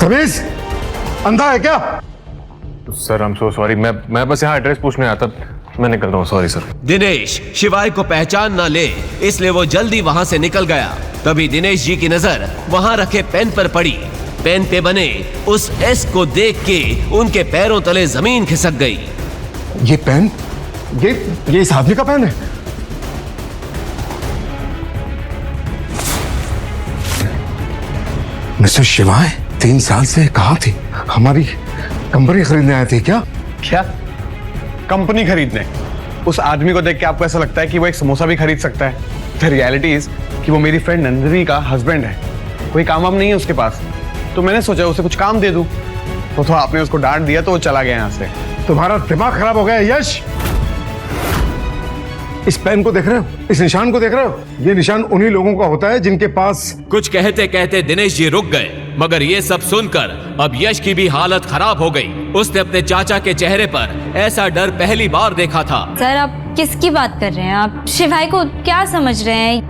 तमीज अंधा है क्या? Sir I am so sorry, मैं बस यहाँ एड्रेस पूछने आया था, मैं निकल रहा हूँ, सॉरी सर। दिनेश शिवाय को पहचान ना ले इसलिए वो जल्दी वहाँ से निकल गया। तभी दिनेश जी की नजर वहाँ रखे पेन पर पड़ी। पेन पे बने उस एस को देख के उनके पैरों तले जमीन खिसक गई। ये पेन, ये इस आदमी का पेन है। मिस्टर शिवाय 3 साल से कहाँ थे? हमारी कंपनी खरीदने आए थे क्या? क्या कंपनी खरीदने? उस आदमी को देख के आपको ऐसा लगता है कि वो एक समोसा भी खरीद सकता है? द रियलिटी इज कि वो मेरी फ्रेंड नंदिनी का हस्बैंड है। कोई काम वाम नहीं है उसके पास, तो मैंने सोचा उसे कुछ काम दे दूं। तो आपने उसको डांट दिया तो वो चला गया यहाँ से। तुम्हारा दिमाग खराब हो गया यश। इस पेन को देख रहे हो, इस निशान को देख रहे हो? ये निशान उन्हीं लोगों का होता है जिनके पास। कुछ कहते कहते दिनेश जी रुक गए, मगर ये सब सुनकर अब यश की भी हालत खराब हो गई। उसने अपने चाचा के चेहरे पर ऐसा डर पहली बार देखा था। सर आप किसकी बात कर रहे हैं? आप शिवाय को क्या समझ रहे हैं?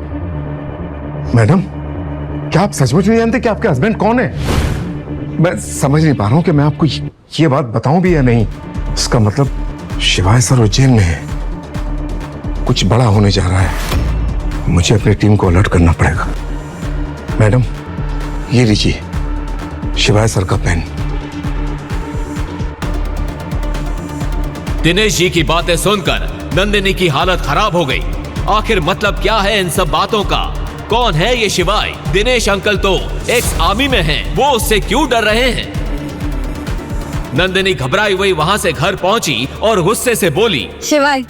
मैडम, क्या आप सचमुच नहीं जानते कि आपके हस्बैंड कौन है? मैं समझ नहीं पा रहा हूँ कि मैं आपको ये बात बताऊं भी या नहीं। इसका मतलब शिवाय सर उज्जैन में है। कुछ बड़ा होने जा रहा है। मुझे अपनी टीम को अलर्ट करना पड़ेगा। मैडम, ये लीजिए शिवाय सर का पेन। दिनेश जी की बातें सुनकर नंदिनी की हालत खराब हो गई। आखिर मतलब क्या है इन सब बातों का? कौन है ये शिवाय? दिनेश अंकल तो एक्स आर्मी में हैं, वो उससे क्यों डर रहे हैं? नंदिनी घबराई हुई वहां से घर पहुंची और गुस्से से बोली, शिवाय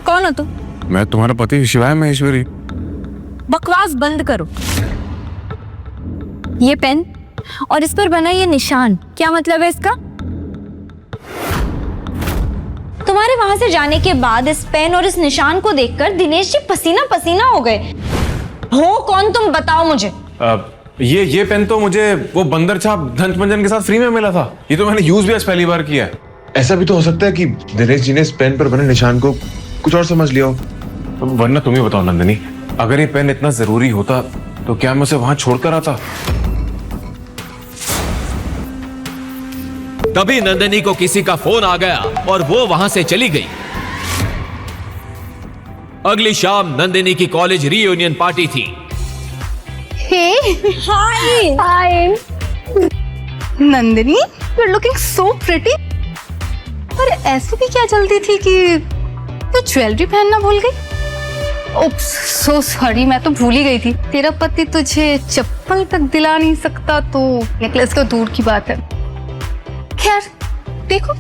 कौन हो तुम? मैं तुम्हारा पति शिवाय महेश्वरी। बकवास बंद करो। ये पेन और इस पर बना ये निशान, क्या मतलब है इसका? तुम्हारे वहां से जाने के बाद इस पेन और इस निशान को देखकर दिनेश जी पसीना पसीना हो गए। हो कौन तुम, बताओ मुझे। ये पेन तो मुझे वो बंदर छाप धनपंजन के साथ फ्री में मिला था। ये तो मैंने यूज भी आज पहली बार किया है। ऐसा भी तो हो सकता है कि दिनेश जी ने इस पेन पर बने निशान को कुछ और समझ लिया हो। वरना तुम ही बताओ नंदिनी, अगर ये पेन इतना जरूरी होता तो क्या मैं उसे वहां छोड़कर आता? तभी नंदिनी को किसी का फोन आ गया और वो वहां से चली गई। अगली शाम नंदिनी की कॉलेज रीयूनियन पार्टी थी। Hi Nandini, you are looking so pretty. पर ऐसी भी क्या जल्दी थी कि तू ज्वेलरी पहनना भूल गई? ओप्स, सो सॉरी, मैं तो भूल ही गई थी। तेरा पति तुझे चप्पल तक दिला नहीं सकता तो नेकलेस तो दूर की बात है। खैर देखो,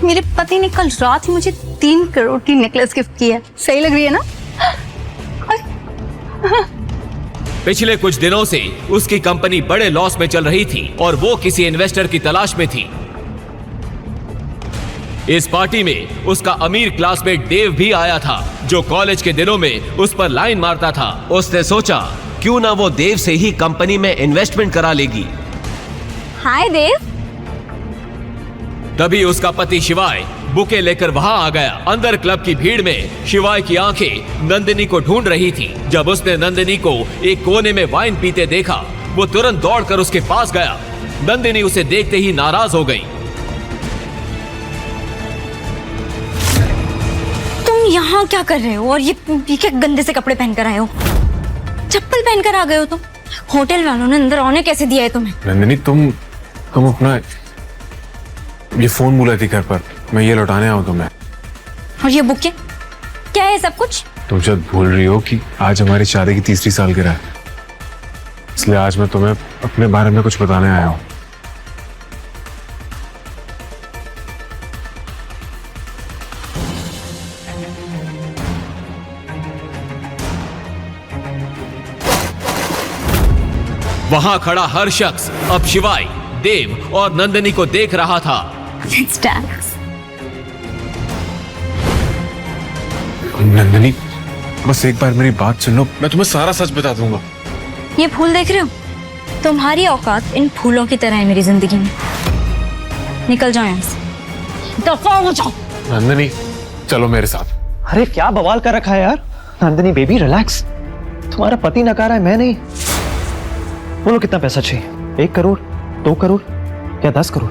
मेरे पति ने कल रात ही मुझे 3 करोड़ की नेकलेस गिफ्ट की है। सही लग रही है ना? पिछले कुछ दिनों से उसकी कंपनी बड़े लॉस में चल रही थी और वो किसी इन्वेस्टर की तलाश में थी। इस पार्टी में उसका अमीर क्लासमेट देव भी आया था, जो कॉलेज के दिनों में उस पर लाइन मारता था। उसने सोचा क्यों ना वो देव से ही कंपनी में इन्वेस्टमेंट करा लेगी। हाय देव। तभी उसका पति शिवाय बुके लेकर वहां आ गया। अंदर क्लब की भीड़ में शिवाय की आंखें नंदिनी को ढूंढ रही थी। जब उसने नंदिनी को एक कोने में वाइन पीते देखा, वो तुरंत दौड़कर उसके पास गया। नंदिनी उसे देखते ही नाराज हो गई। तुम यहाँ क्या कर रहे हो और ये क्या गंदे से कपड़े पहनकर आए हो? चप्पल पहनकर आ गए हो तुम? होटल वालों ने अंदर आने कैसे दिया है तुम्हें? नंदिनी, तुम अपना ये फोन भूला थी घर पर, मैं ये लौटाने आऊँ तुम्हें। और ये बुके क्या है सब कुछ? तुम शायद भूल रही हो कि आज हमारी शादी की 3री सालगिरह है, इसलिए आज मैं तुम्हें अपने बारे में कुछ बताने आया हूँ। वहां खड़ा हर शख्स अब शिवाय, देव और नंदिनी को देख रहा था। Let's dance. नंदिनी, बस एक बार मेरी बात सुन लो, मैं तुम्हें सारा सच बता दूंगा। ये फूल देख रहे हो? तुम्हारी औकात इन फूलों की तरह है मेरी जिंदगी में। निकल जाओ यहाँ से, दफा हो जाओ। नंदिनी, चलो मेरे साथ। अरे क्या बवाल कर रखा है यार। नंदिनी बेबी रिलैक्स, तुम्हारा पति नकार है, मैं नहीं। बोलो कितना पैसा चाहिए? 1 करोड़, 2 करोड़ या 10 करोड़?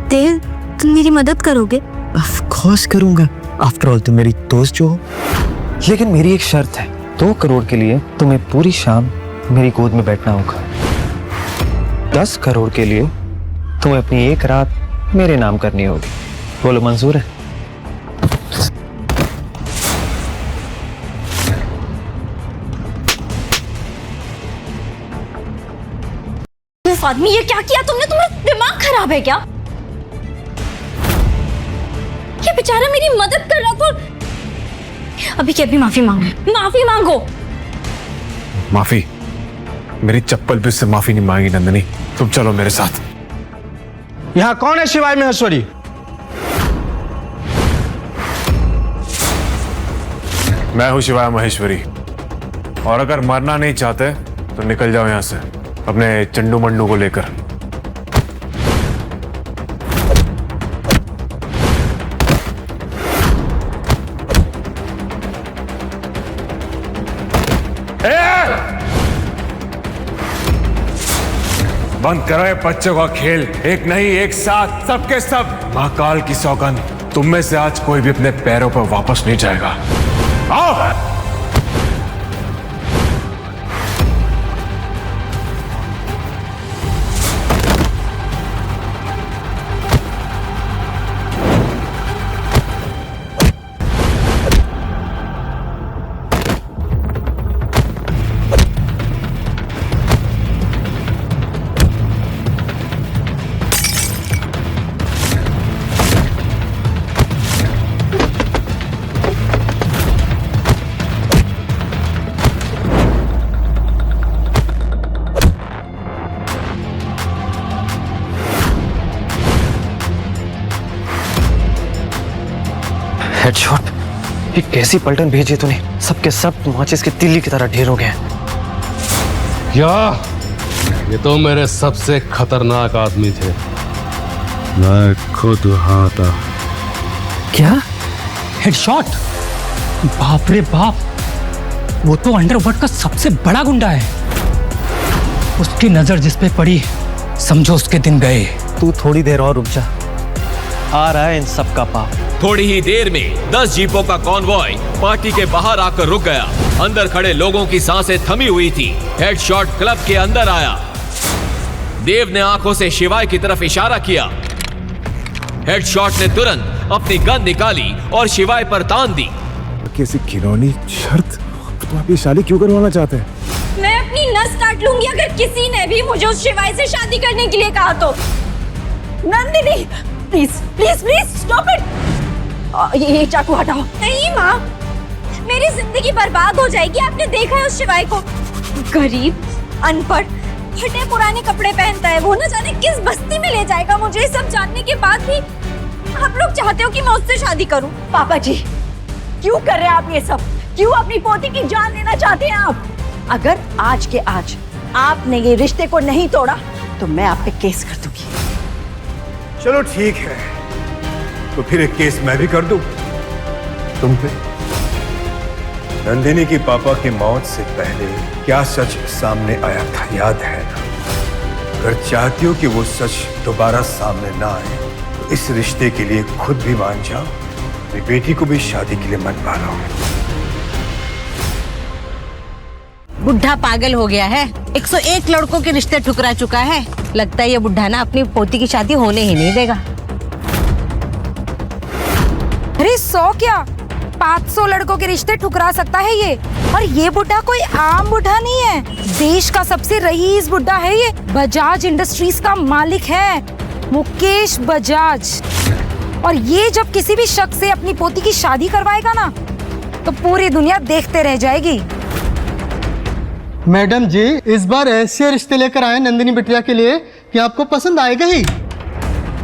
देव, तुम मेरी मदद करोगे? ऑफ कोर्स करूंगा। आफ्टर ऑल तुम मेरी दोस्त जो हो। लेकिन मेरी एक शर्त है, 2 करोड़ के लिए तुम्हें पूरी शाम मेरी गोद में बैठना होगा। 10 करोड़ के लिए तुम्हें अपनी एक रात मेरे नाम करनी होगी। बोलो मंजूर है? उफ आदमी, ये क्या किया तुमने? तुम्हारा दिमाग खराब है क्या? ये बेचारा मेरी मदद कर रहा था। अभी क्या, अभी माफी मांगो, माफी मांगो। माफी? मेरी चप्पल भी उससे माफी नहीं मांगी नंदिनी। तुम चलो मेरे साथ। यहाँ कौन है शिवाय महेश्वरी? मैं हूं शिवाय महेश्वरी, और अगर मरना नहीं चाहते तो निकल जाओ यहां से अपने चंडू मंडू को लेकर। बंद करो ये बच्चों का खेल। एक नहीं, एक साथ, सबके सब। महाकाल की सौगंध, तुम में से आज कोई भी अपने पैरों पर वापस नहीं जाएगा। आओ। हेडशॉट। ये कैसी पलटन भेजी तूने? सबके सब माचिस के तिल्ली की तरह ढेर हो गए। क्या? ये तो मेरे सबसे खतरनाक आदमी थे। मैं खुद वहां था। क्या? हेडशॉट? बाप रे बाप, वो तो अंडरवर्ल्ड का सबसे बड़ा गुंडा है। उसकी नजर जिस पे पड़ी, समझो उसके दिन गए। तू थोड़ी देर और रुक जा, आ रहा है इन सब का पाप। थोड़ी ही देर में 10 जीपों का कॉन्वॉय पार्टी के बाहर आकर रुक गया। अंदर खड़े लोगों की सांसें थमी हुई थी। हेडशॉट क्लब के अंदर आया। देव ने आंखों से शिवाय की तरफ इशारा किया। हेडशॉट ने तुरंत अपनी गन निकाली और शिवाय पर तान दी। कैसी खिलौनी शर्त? तो आप ये शादी क्यों करवाना चाहते हैं? मैं अपनी नस काट लूंगी अगर किसी ने भी मुझे उस शिवाय से शादी करने के लिए कहा तो। Nandini, please please please stop it. ये चाकू हटाओ। नहीं माँ, मेरी जिंदगी बर्बाद हो जाएगी। आपने देखा है उस शिवाय को, गरीब, अनपढ़, फटे पुराने कपड़े पहनता है। वो न जाने किस बस्ती में ले जाएगा मुझे। ये सब जानने के बाद भी आप लोग चाहते हो कि मैं उससे शादी करूं? पापा जी, क्यों कर रहे हैं आप ये सब? क्यों अपनी पोती की जान लेना चाहते हैं आप? अगर आज के आज आपने ये रिश्ते को नहीं तोड़ा तो मैं आप पे केस कर दूंगी। चलो ठीक है, तो फिर एक केस मैं भी कर दूं तुम पे। नंदिनी की पापा की मौत से पहले क्या सच सामने आया था याद है ना? अगर चाहती हो कि वो सच दोबारा सामने ना आए तो इस रिश्ते के लिए खुद भी मान जाओ, मेरी बेटी को भी शादी के लिए मनवा लो। बुढ़ा पागल हो गया है। 101 लड़कों के रिश्ते ठुकरा चुका है। लगता है ये बुढ़ा ना अपनी पोती की शादी होने ही नहीं देगा। अरे 100 क्या, 500 लड़कों के रिश्ते ठुकरा सकता है ये। और ये बुढ़ा कोई आम बुढ़ा नहीं है, देश का सबसे रईस बुढ़ा है ये। बजाज इंडस्ट्रीज का मालिक है, मुकेश बजाज। और ये जब किसी भी शख्स से अपनी पोती की शादी करवाएगा ना, तो पूरी दुनिया देखते रह जाएगी। मैडम जी, इस बार ऐसे रिश्ते लेकर आए नंदिनी बिटिया के लिए कि आपको पसंद आएगा ही।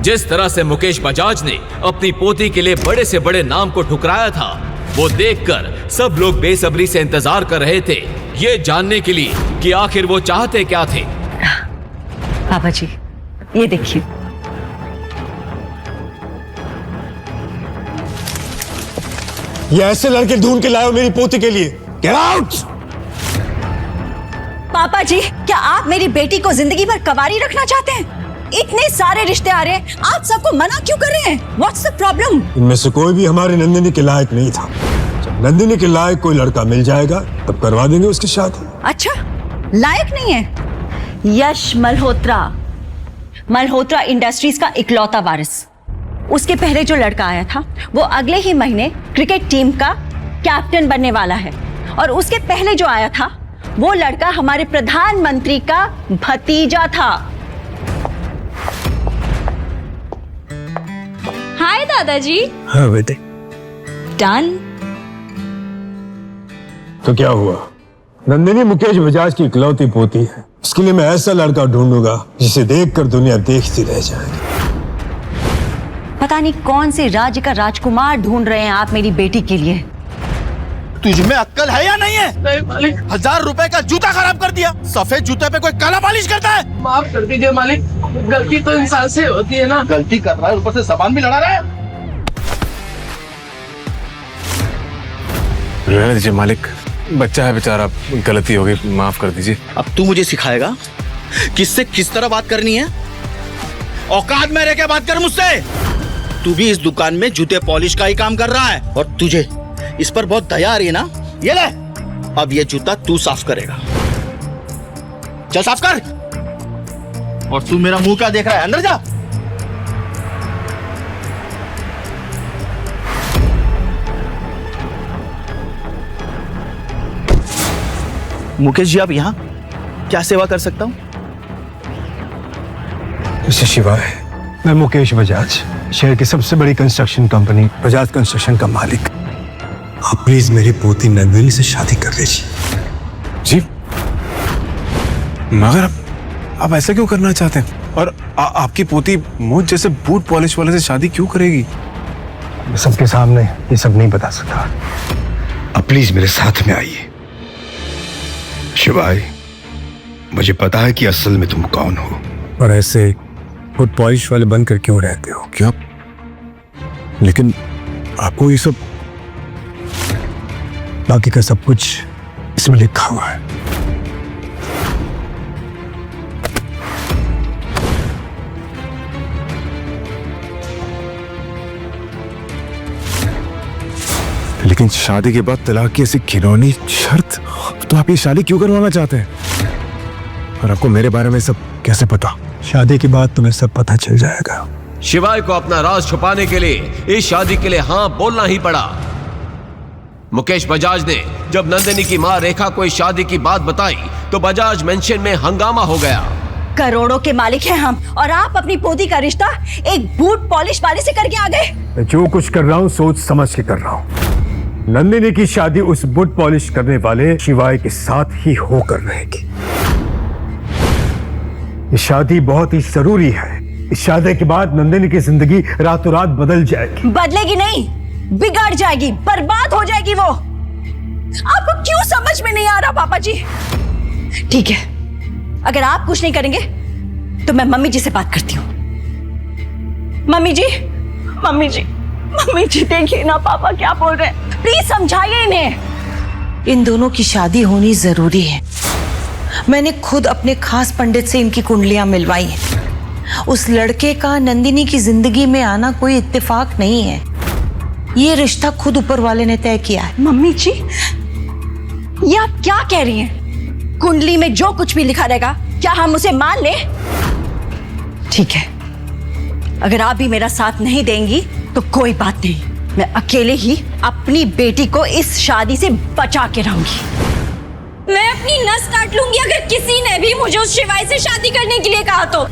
जिस तरह से मुकेश बजाज ने अपनी पोती के लिए बड़े से बड़े नाम को ठुकराया था, वो देखकर सब लोग बेसब्री से इंतजार कर रहे थे, ये जानने के लिए कि आखिर वो चाहते क्या थे। पापा जी, ये देखिए। ये ऐसे लड़के ढूंढ के लाए हो मेरी पोती के लिए। Get out! पापा जी, क्या आप मेरी बेटी को जिंदगी भर कवारी रखना चाहते हैं? इतने सारे रिश्ते आ रहे हैं, आप सबको मना क्यों कर रहे हैं? What's the problem? इनमें से कोई भी हमारी नंदिनी के लायक नहीं था। जब नंदिनी के लायक कोई लड़का मिल जाएगा तब करवा देंगे उसकी शादी। अच्छा, लायक नहीं है? यश मल्होत्रा, मल्होत्रा इंडस्ट्रीज का इकलौता वारिस। उसके पहले जो लड़का आया था वो अगले ही महीने क्रिकेट टीम का कैप्टन बनने वाला है, और उसके पहले जो आया था वो लड़का हमारे प्रधानमंत्री का भतीजा था। हाय दादाजी। हाँ बेटे। डन। तो क्या हुआ? नंदिनी मुकेश बजाज की इकलौती पोती है। उसके लिए मैं ऐसा लड़का ढूंढूंगा जिसे देखकर दुनिया देखती रह जाएगी। पता नहीं कौन से राज्य का राजकुमार ढूंढ रहे हैं आप मेरी बेटी के लिए। तुझमें अक्ल है या नहीं है? नहीं मालिक। 1000 रुपए का जूता खराब कर दिया। सफेद जूते पे कोई काला पॉलिश करता है? माफ कर दीजिए मालिक, गलती तो इंसान से होती है ना। गलती कर रहा है, ऊपर से सामान भी लड़ा रहा है। रहने दीजिए मालिक, बच्चा है बेचारा, गलती हो गई, माफ कर दीजिए। अब तू मुझे सिखाएगा किससे किस तरह बात करनी है? औकात में रह के बात कर मुझसे। तू भी इस दुकान में जूते पॉलिश का ही काम कर रहा है, और तुझे इस पर बहुत दया आ रही है ना? ये ले, अब ये जूता तू साफ करेगा। चल साफ कर। और तू मेरा मुंह क्या देख रहा है? अंदर जा। मुकेश जी, आप यहाँ क्या सेवा कर सकता हूँ? मिस्टर शिवाय, मैं मुकेश बजाज, शहर की सबसे बड़ी कंस्ट्रक्शन कंपनी बजाज कंस्ट्रक्शन का मालिक। आप प्लीज मेरी पोती नंदिनी से शादी कर लीजिए। जी, मगर आप ऐसा क्यों करना चाहते हैं? और आपकी पोती मुझ जैसे बूट पॉलिश वाले से शादी क्यों करेगी? मैं सबके सामने ये सब नहीं बता सकता। अब प्लीज मेरे साथ में आइए। शिवाय, मुझे पता है कि असल में तुम कौन हो, और ऐसे बूट पॉलिश वाले बनकर क्यों रहते हो। क्या? लेकिन आपको ये सब, बाकी का सब कुछ इसमें लिखा हुआ है। लेकिन शादी के बाद तलाक की ऐसी घिनौनी शर्त, तो आप ये शादी क्यों करवाना चाहते हैं? और आपको मेरे बारे में सब कैसे पता? शादी के बाद तुम्हें सब पता चल जाएगा। शिवाय को अपना राज छुपाने के लिए इस शादी के लिए हाँ बोलना ही पड़ा। मुकेश बजाज ने जब नंदिनी की मां रेखा को इस शादी की बात बताई तो बजाज मेंशन में हंगामा हो गया। करोड़ों के मालिक हैं हम, और आप अपनी पोती का रिश्ता एक बूट पॉलिश वाले से करके आ गए। मैं जो कुछ कर रहा हूँ सोच समझ के कर रहा हूँ। नंदिनी की शादी उस बूट पॉलिश करने वाले शिवाय के साथ ही होकर रहेगी। ये शादी बहुत ही जरूरी है। इस शादी के बाद नंदिनी की जिंदगी रातों रात बदल जाएगी। बदलेगी नहीं, बिगड़ जाएगी, बर्बाद हो जाएगी वो। आपको क्यों समझ में नहीं आ रहा पापा जी? ठीक है, अगर आप कुछ नहीं करेंगे तो मैं मम्मी जी से बात करती हूँ। मम्मी जी, मम्मी जी, मम्मी जी, देखिए ना पापा क्या बोल रहे हैं, प्लीज समझाइए इन्हें। इन दोनों की शादी होनी जरूरी है। मैंने खुद अपने खास पंडित से इनकी कुंडलियां मिलवाई हैं। उस लड़के का नंदिनी की जिंदगी में आना कोई इत्तेफाक नहीं है। ये रिश्ता खुद ऊपर वाले ने तय किया है। मम्मी जी, ये आप क्या कह रही हैं? कुंडली में जो कुछ भी लिखा रहेगा क्या हम उसे मान लें? ठीक है, अगर आप भी मेरा साथ नहीं देंगी तो कोई बात नहीं, मैं अकेले ही अपनी बेटी को इस शादी से बचा के रहूंगी। मैं अपनी नस काट लूंगी अगर किसी ने भी मुझे उस शिवाय से शादी करने के लिए कहा तो।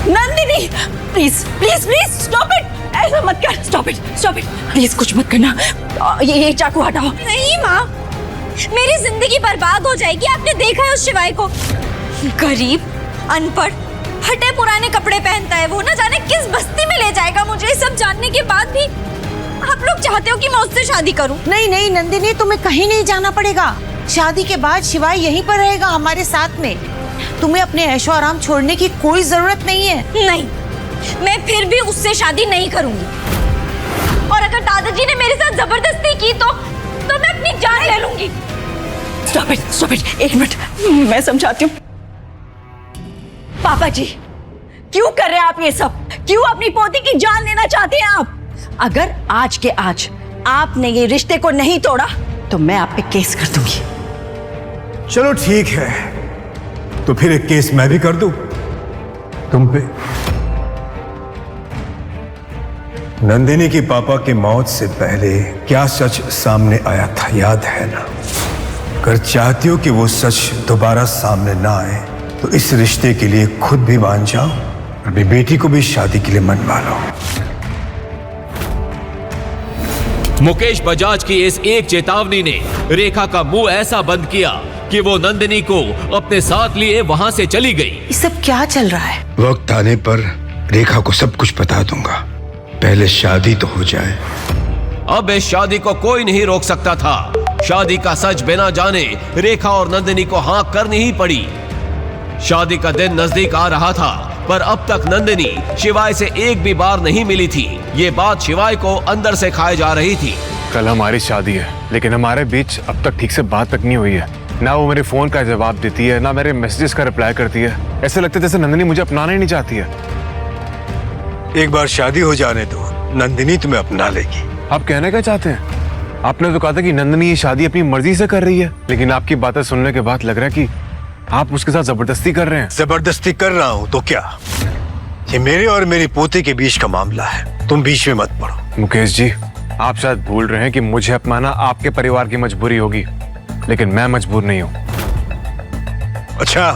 Nandini, please please please stop it, ऐसा मत कर। Stop it, stop it, please कुछ मत करना। ये चाकू हटाओ। नहीं माँ, मेरी जिंदगी बर्बाद हो जाएगी। आपने देखा है उस शिवाय को, गरीब, अनपढ़, फटे पुराने कपड़े पहनता है वो, ना जाने किस बस्ती में ले जाएगा मुझे। सब जानने के बाद भी आप लोग चाहते हो कि मैं उससे शादी करूं? नहीं नहीं नंदिनी, तुम्हें कहीं नहीं जाना पड़ेगा। शादी के बाद शिवाय यहीं पर रहेगा हमारे साथ में। तुम्हें अपने ऐशो आराम छोड़ने की कोई जरूरत नहीं है। नहीं, मैं फिर भी उससे शादी नहीं करूंगी। और अगर दादाजी ने मेरे साथ जबरदस्ती की तो मैं अपनी जान ले लूंगी। स्टॉप इट, एक मिनट, मैं समझाती हूँ। पापा जी, क्यों कर रहे हैं आप ये सब? क्यों अपनी पोती की जान लेना चाहते हैं आप? अगर आज के आज आपने ये रिश्ते को नहीं तोड़ा तो मैं आप पे केस कर दूंगी। चलो ठीक है, तो फिर एक केस मैं भी कर दूं तुम पे। नंदिनी की पापा की मौत से पहले क्या सच सामने आया था, याद है ना? अगर चाहती हो कि वो सच दोबारा सामने ना आए तो इस रिश्ते के लिए खुद भी मान जाओ, अपनी बेटी को भी शादी के लिए मनवा लो। मुकेश बजाज की इस एक चेतावनी ने रेखा का मुंह ऐसा बंद किया कि वो नंदिनी को अपने साथ लिए वहां से चली गई। ये सब क्या चल रहा है? वक्त आने पर रेखा को सब कुछ बता दूंगा, पहले शादी तो हो जाए। अब इस शादी को कोई नहीं रोक सकता था। शादी का सच बिना जाने रेखा और नंदिनी को हाँ करनी ही पड़ी। शादी का दिन नजदीक आ रहा था, पर अब तक नंदिनी शिवाय से एक भी बार नहीं मिली थी। ये बात शिवाय को अंदर से खाए जा रही थी। कल हमारी शादी है, लेकिन हमारे बीच अब तक ठीक से बात तक नहीं हुई है। ना वो मेरे फोन का जवाब देती है, ना मेरे मैसेजेस का रिप्लाई करती है। ऐसे लगता है जैसे नंदिनी मुझे अपनाना ही नहीं चाहती है। एक बार शादी हो जाने दो, नंदिनी तुम्हें अपना लेगी। आप कहना क्या चाहते हैं? आपने तो कहा था कि नंदिनी ये शादी अपनी मर्जी से कर रही है, लेकिन आपकी बातें सुनने के बाद लग रहा है कि आप उसके साथ जबरदस्ती कर रहे हैं। जबरदस्ती कर रहा हूं तो क्या? ये मेरे और मेरी पोती के बीच का मामला है, तुम बीच में मत पड़ो। मुकेश जी, आप शायद भूल रहे हैं कि मुझे अपनाना आपके परिवार की मजबूरी होगी, लेकिन मैं मजबूर नहीं हूं। अच्छा,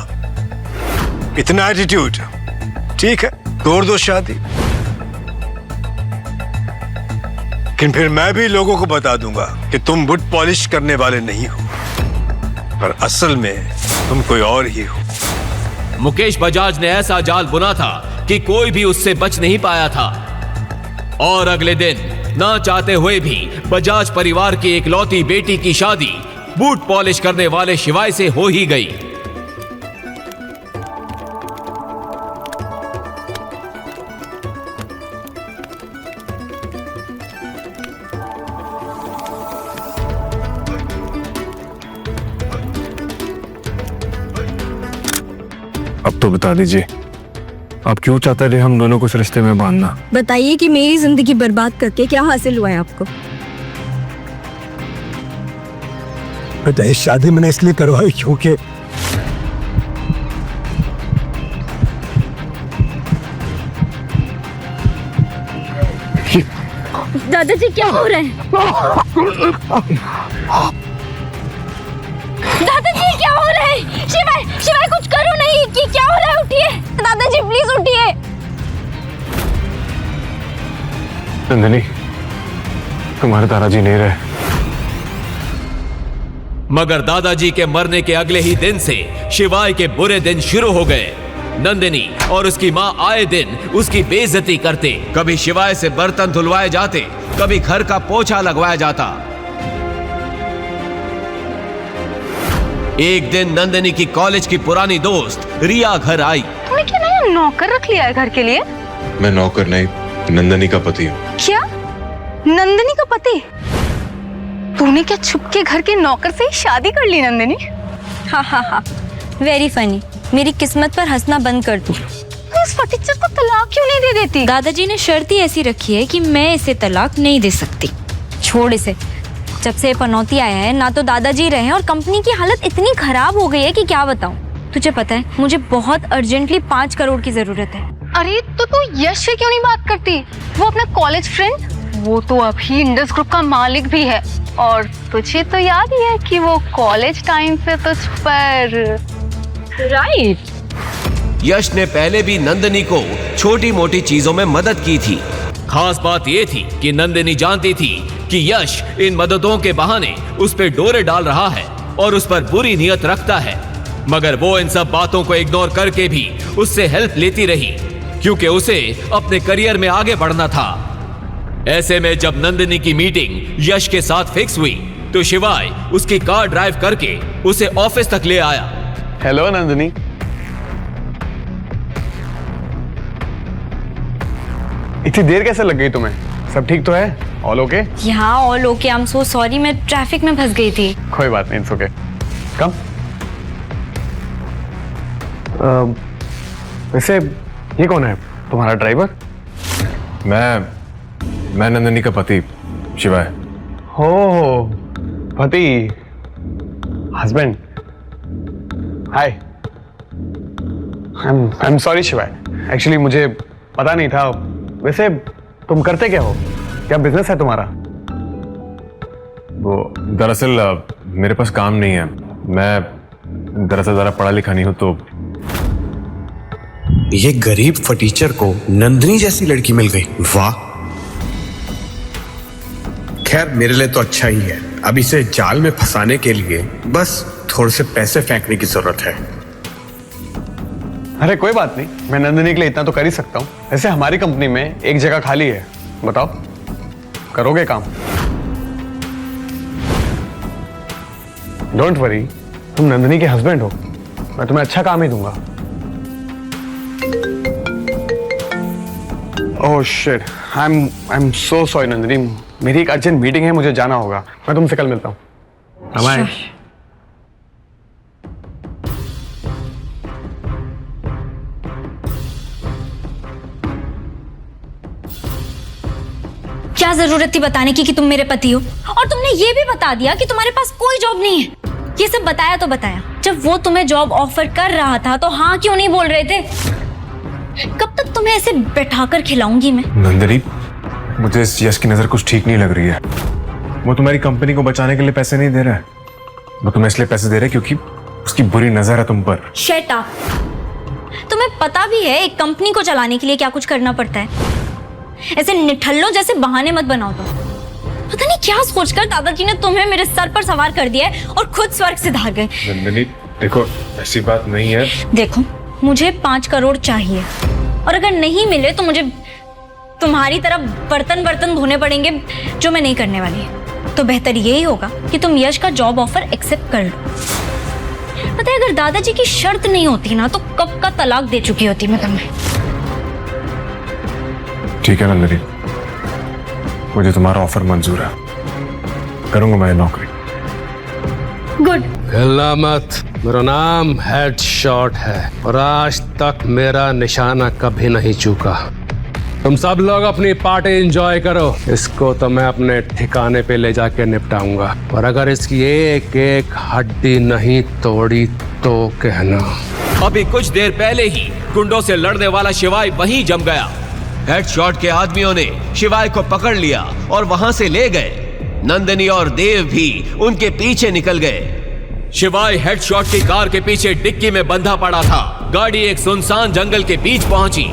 इतना एटीट्यूड? ठीक है, तोड़ दो शादी, लेकिन फिर मैं भी लोगों को बता दूंगा कि तुम बुट पॉलिश करने वाले नहीं हो, पर असल में तुम कोई और ही हो। मुकेश बजाज ने ऐसा जाल बुना था कि कोई भी उससे बच नहीं पाया था। और अगले दिन ना चाहते हुए भी बजाज परिवार की इकलौती बेटी की शादी बूट पॉलिश करने वाले शिवाय से हो ही गई। अब तो बता दीजिए, आप क्यों चाहते रहे हम दोनों को इस रिश्ते में बांधना? बताइए कि मेरी जिंदगी बर्बाद करके क्या हासिल हुआ है आपको? बेटा, इस शादी मैंने इसलिए करवाई क्योंकि दादाजी क्या हो रहा है? दादाजी क्या हो रहा है? शिवाय, शिवाय कुछ करो नहीं, कि क्या हो रहा है? उठिए दादाजी, प्लीज उठिए। नंदिनी, तुम्हारे दादाजी नहीं रहे। मगर दादाजी के मरने के अगले ही दिन से शिवाय के बुरे दिन शुरू हो गए। नंदिनी और उसकी माँ आए दिन उसकी बेइज्जती करते। कभी शिवाय से बर्तन धुलवाए जाते, कभी घर का पोछा लगवाया जाता। एक दिन नंदिनी की कॉलेज की पुरानी दोस्त रिया घर आई। तुमने क्या नया नौकर रख लिया है घर के लिए? मैं नौकर नहीं, नंदिनी का पति हूँ। क्या? नंदिनी का पति? तूने क्या छुप के घर के नौकर से ही शादी कर ली नंदिनी? हाँ हाँ हाँ, वेरी फनी। मेरी किस्मत पर हंसना बंद कर तू। तो इस फटीचर को तलाक क्यों नहीं दे देती? दादाजी ने शर्त ही ऐसी रखी है कि मैं इसे तलाक नहीं दे सकती। छोड़ इसे। जब से पनौती आया है ना तो दादाजी रहे हैं और कंपनी की हालत इतनी खराब हो गई है कि क्या बताऊं। तुझे पता है मुझे बहुत अर्जेंटली 5 करोड़ की जरूरत है। अरे तो तू यश से क्यों नहीं बात करती? वो अपना कॉलेज फ्रेंड, वो तो अभी इंडस ग्रुप का मालिक भी है। और तुझे तो याद ही है कि वो कॉलेज टाइम पे तुझ पर राइट। यश ने पहले भी नंदिनी को छोटी मोटी चीजों में मदद की थी। खास बात यह थी कि नंदिनी जानती थी कि यश इन मददों के बहाने उस पर डोरे डाल रहा है और उस पर बुरी नियत रखता है। मगर वो इन सब बातों को इग्नोर करके भी उससे हेल्प लेती रही, क्योंकि उसे अपने करियर में आगे बढ़ना था। ऐसे में जब नंदिनी की मीटिंग यश के साथ फिक्स हुई तो शिवाय उसकी कार ड्राइव करके उसे ऑफिस तक ले आया। हेलो नंदिनी। इतनी देर कैसे लग गई तुम्हें? सब ठीक तो है? All okay? यहाँ all okay. I am so sorry, मैं ट्रैफिक में फंस गई थी। कोई बात नहीं, इट्स ओके। कम। वैसे ये कौन है, तुम्हारा ड्राइवर? मैं नंदिनी का पति शिवाय। हो पति, husband. Hi, I am sorry शिवाय, एक्चुअली मुझे पता नहीं था। वैसे तुम करते क्या हो, क्या बिजनेस है तुम्हारा? वो दरअसल मेरे पास काम नहीं है। मैं दरअसल ज़रा पढ़ा लिखा नहीं हूँ तो। ये गरीब फटीचर को नंदिनी जैसी लड़की मिल गई, वाह। खैर मेरे लिए तो अच्छा ही है। अब इसे जाल में फंसाने के लिए बस थोड़े से पैसे फेंकने की जरूरत है। अरे कोई बात नहीं, मैं नंदिनी के लिए इतना तो कर ही सकता हूँ। ऐसे हमारी कंपनी में एक जगह खाली है, बताओ करोगे काम? डोंट वरी, तुम नंदिनी के हस्बैंड हो, मैं तुम्हें अच्छा काम ही दूंगा। Oh shit, I am so sorry Nandini, मेरी एक अर्जेंट मीटिंग है, मुझे जाना होगा। मैं तुमसे कल मिलता हूँ। बाय। क्या जरूरत थी बताने की कि तुम मेरे पति हो, और तुमने ये भी बता दिया कि तुम्हारे पास कोई जॉब नहीं है। ये सब बताया तो बताया, जब वो तुम्हें जॉब ऑफर कर रहा था तो हाँ क्यों नहीं बोल रहे थे? कब तक तुम्हें ऐसे बैठाकर खिलाऊंगी मैं? नंदिनी, मुझे इस यश की नजर कुछ ठीक नहीं लग रही है। वो तुम्हारी कंपनी को बचाने के लिए पैसे नहीं दे रहा है, वो तुम्हें इसलिए पैसे दे रहा है क्योंकि उसकी बुरी नजर है तुम पर। Shut up. तुम्हें पता भी है एक कंपनी को चलाने के लिए क्या कुछ करना पड़ता है। ऐसे निठल्लों जैसे बहाने मत बनाओ। तो पता नहीं क्या सोचकर दादाजी ने तुम्हें मेरे सर पर सवार कर दिया है और खुद स्वर्ग से धार गए। नंदिनी देखो, ऐसी बात नहीं है। देखो, मुझे 5 करोड़ चाहिए, और अगर नहीं मिले तो मुझे तुम्हारी तरफ बर्तन धोने पड़ेंगे, जो मैं नहीं करने वाली। तो बेहतर यही होगा कि तुम यश का जॉब ऑफर एक्सेप्ट कर लो। पता है, अगर दादाजी की शर्त नहीं होती ना तो कब का तलाक दे चुकी होती मैं तुम्हें। ठीक है नंदिनी, मुझे तुम्हारा ऑफर मंजूर है, करूंगा मैं नौकरी। गुड। हिलना मत, मेरा नाम हेडशॉट है और आज तक मेरा निशाना कभी नहीं चूका। तुम सब लोग अपनी पार्टी एंजॉय करो, इसको तो मैं अपने ठिकाने पे ले जाके निपटाऊंगा, और अगर इसकी एक एक हड्डी नहीं तोड़ी तो कहना। अभी कुछ देर पहले ही गुंडों से लड़ने वाला शिवाय वहीं जम गया। हेडशॉट के आदमियों ने शिवाय को पकड़ लिया और वहां से ले गए। नंदिनी और देव भी उनके पीछे निकल गए। शिवाय हेडशॉट की कार के पीछे डिक्की में बंधा पड़ा था। गाड़ी एक सुनसान जंगल के बीच पहुंची।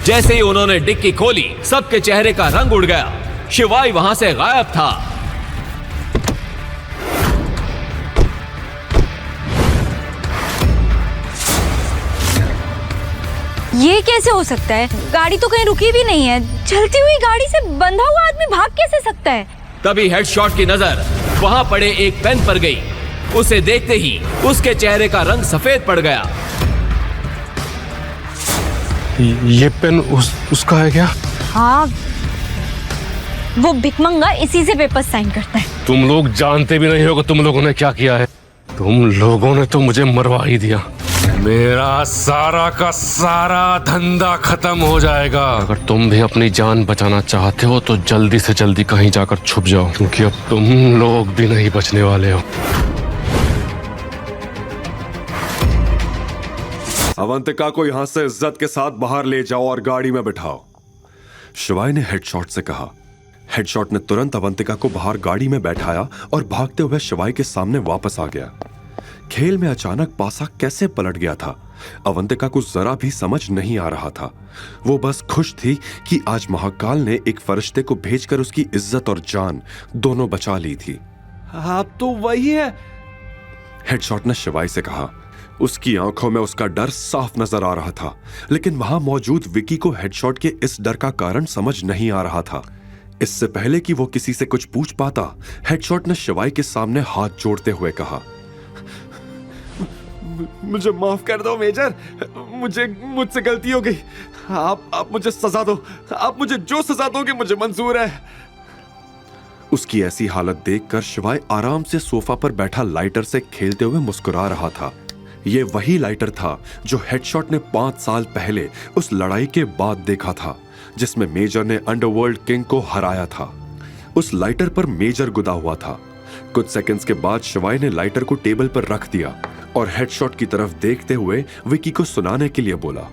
जैसे ही उन्होंने डिक्की खोली, सबके चेहरे का रंग उड़ गया। शिवाय वहां से गायब था। ये कैसे हो सकता है? गाड़ी तो कहीं रुकी भी नहीं है। चलती हुई गाड़ी से बंधा हुआ आदमी भाग कैसे सकता है? तभी हेडशॉट की नजर वहां पड़े एक पेन पर गई। उसे देखते ही उसके चेहरे का रंग सफेद पड़ गया। ये पेन उसका है क्या? हाँ, वो भिकमंगा इसी से पेपर साइन करता है। तुम लोग जानते भी नहीं हो कि तुम लोगों ने क्या किया है। तुम लोगों ने तो मुझे मरवा ही दिया। मेरा सारा का सारा धंधा खत्म हो जाएगा। अगर तुम भी अपनी जान बचाना चाहते हो तो जल्दी से जल्दी कहीं जाकर छुप जाओ, क्योंकि अब तुम लोग भी नहीं बचने वाले हो। अवंतिका को यहां से इज्जत के साथ बाहर ले जाओ और गाड़ी में बिठाओ, शिवाय ने हेडशॉट से कहा। हेडशॉट ने तुरंत अवंतिका को बाहर गाड़ी में बैठाया और भागते हुए शिवाय के सामने वापस आ गया। खेल में अचानक पासा कैसे पलट गया था, अवंतिका को जरा भी समझ नहीं आ रहा था। वो बस खुश थी कि आज महाकाल ने एक फरिश्ते को भेजकर उसकी इज्जत और जान दोनों बचा ली थी। आप तो वही है, हेडशॉट ने शिवाय से कहा। उसकी आंखों में उसका डर साफ नजर आ रहा था, लेकिन वहां मौजूद विकी को हेडशॉट के इस डर का कारण समझ नहीं आ रहा था। इससे पहले कि वो किसी से कुछ पूछ पाता, हेडशॉट ने शिवाय के सामने हाथ जोड़ते हुए कहा, मुझे माफ कर दो मेजर, मुझसे गलती हो गई। आप मुझे सजा दो, आप मुझे जो सजा दोगे मुझे मंजूर है। उसकी ऐसी हालत देखकर शिवाय आराम से सोफा पर बैठा लाइटर से खेलते हुए मुस्कुरा रहा था। ये वही लाइटर था जो हेडशॉट ने 5 साल पहले उस लड़ाई के बाद देखा था, जिसमें मेजर ने अंडरवर्ल्ड किंग को हराया था। उस लाइटर पर मेजर गुदा हुआ था। कुछ सेकंड्स के बाद शिवाय ने लाइटर को टेबल पर रख दिया और हेडशॉट की तरफ देखते हुए विकी को सुनाने के लिए बोला,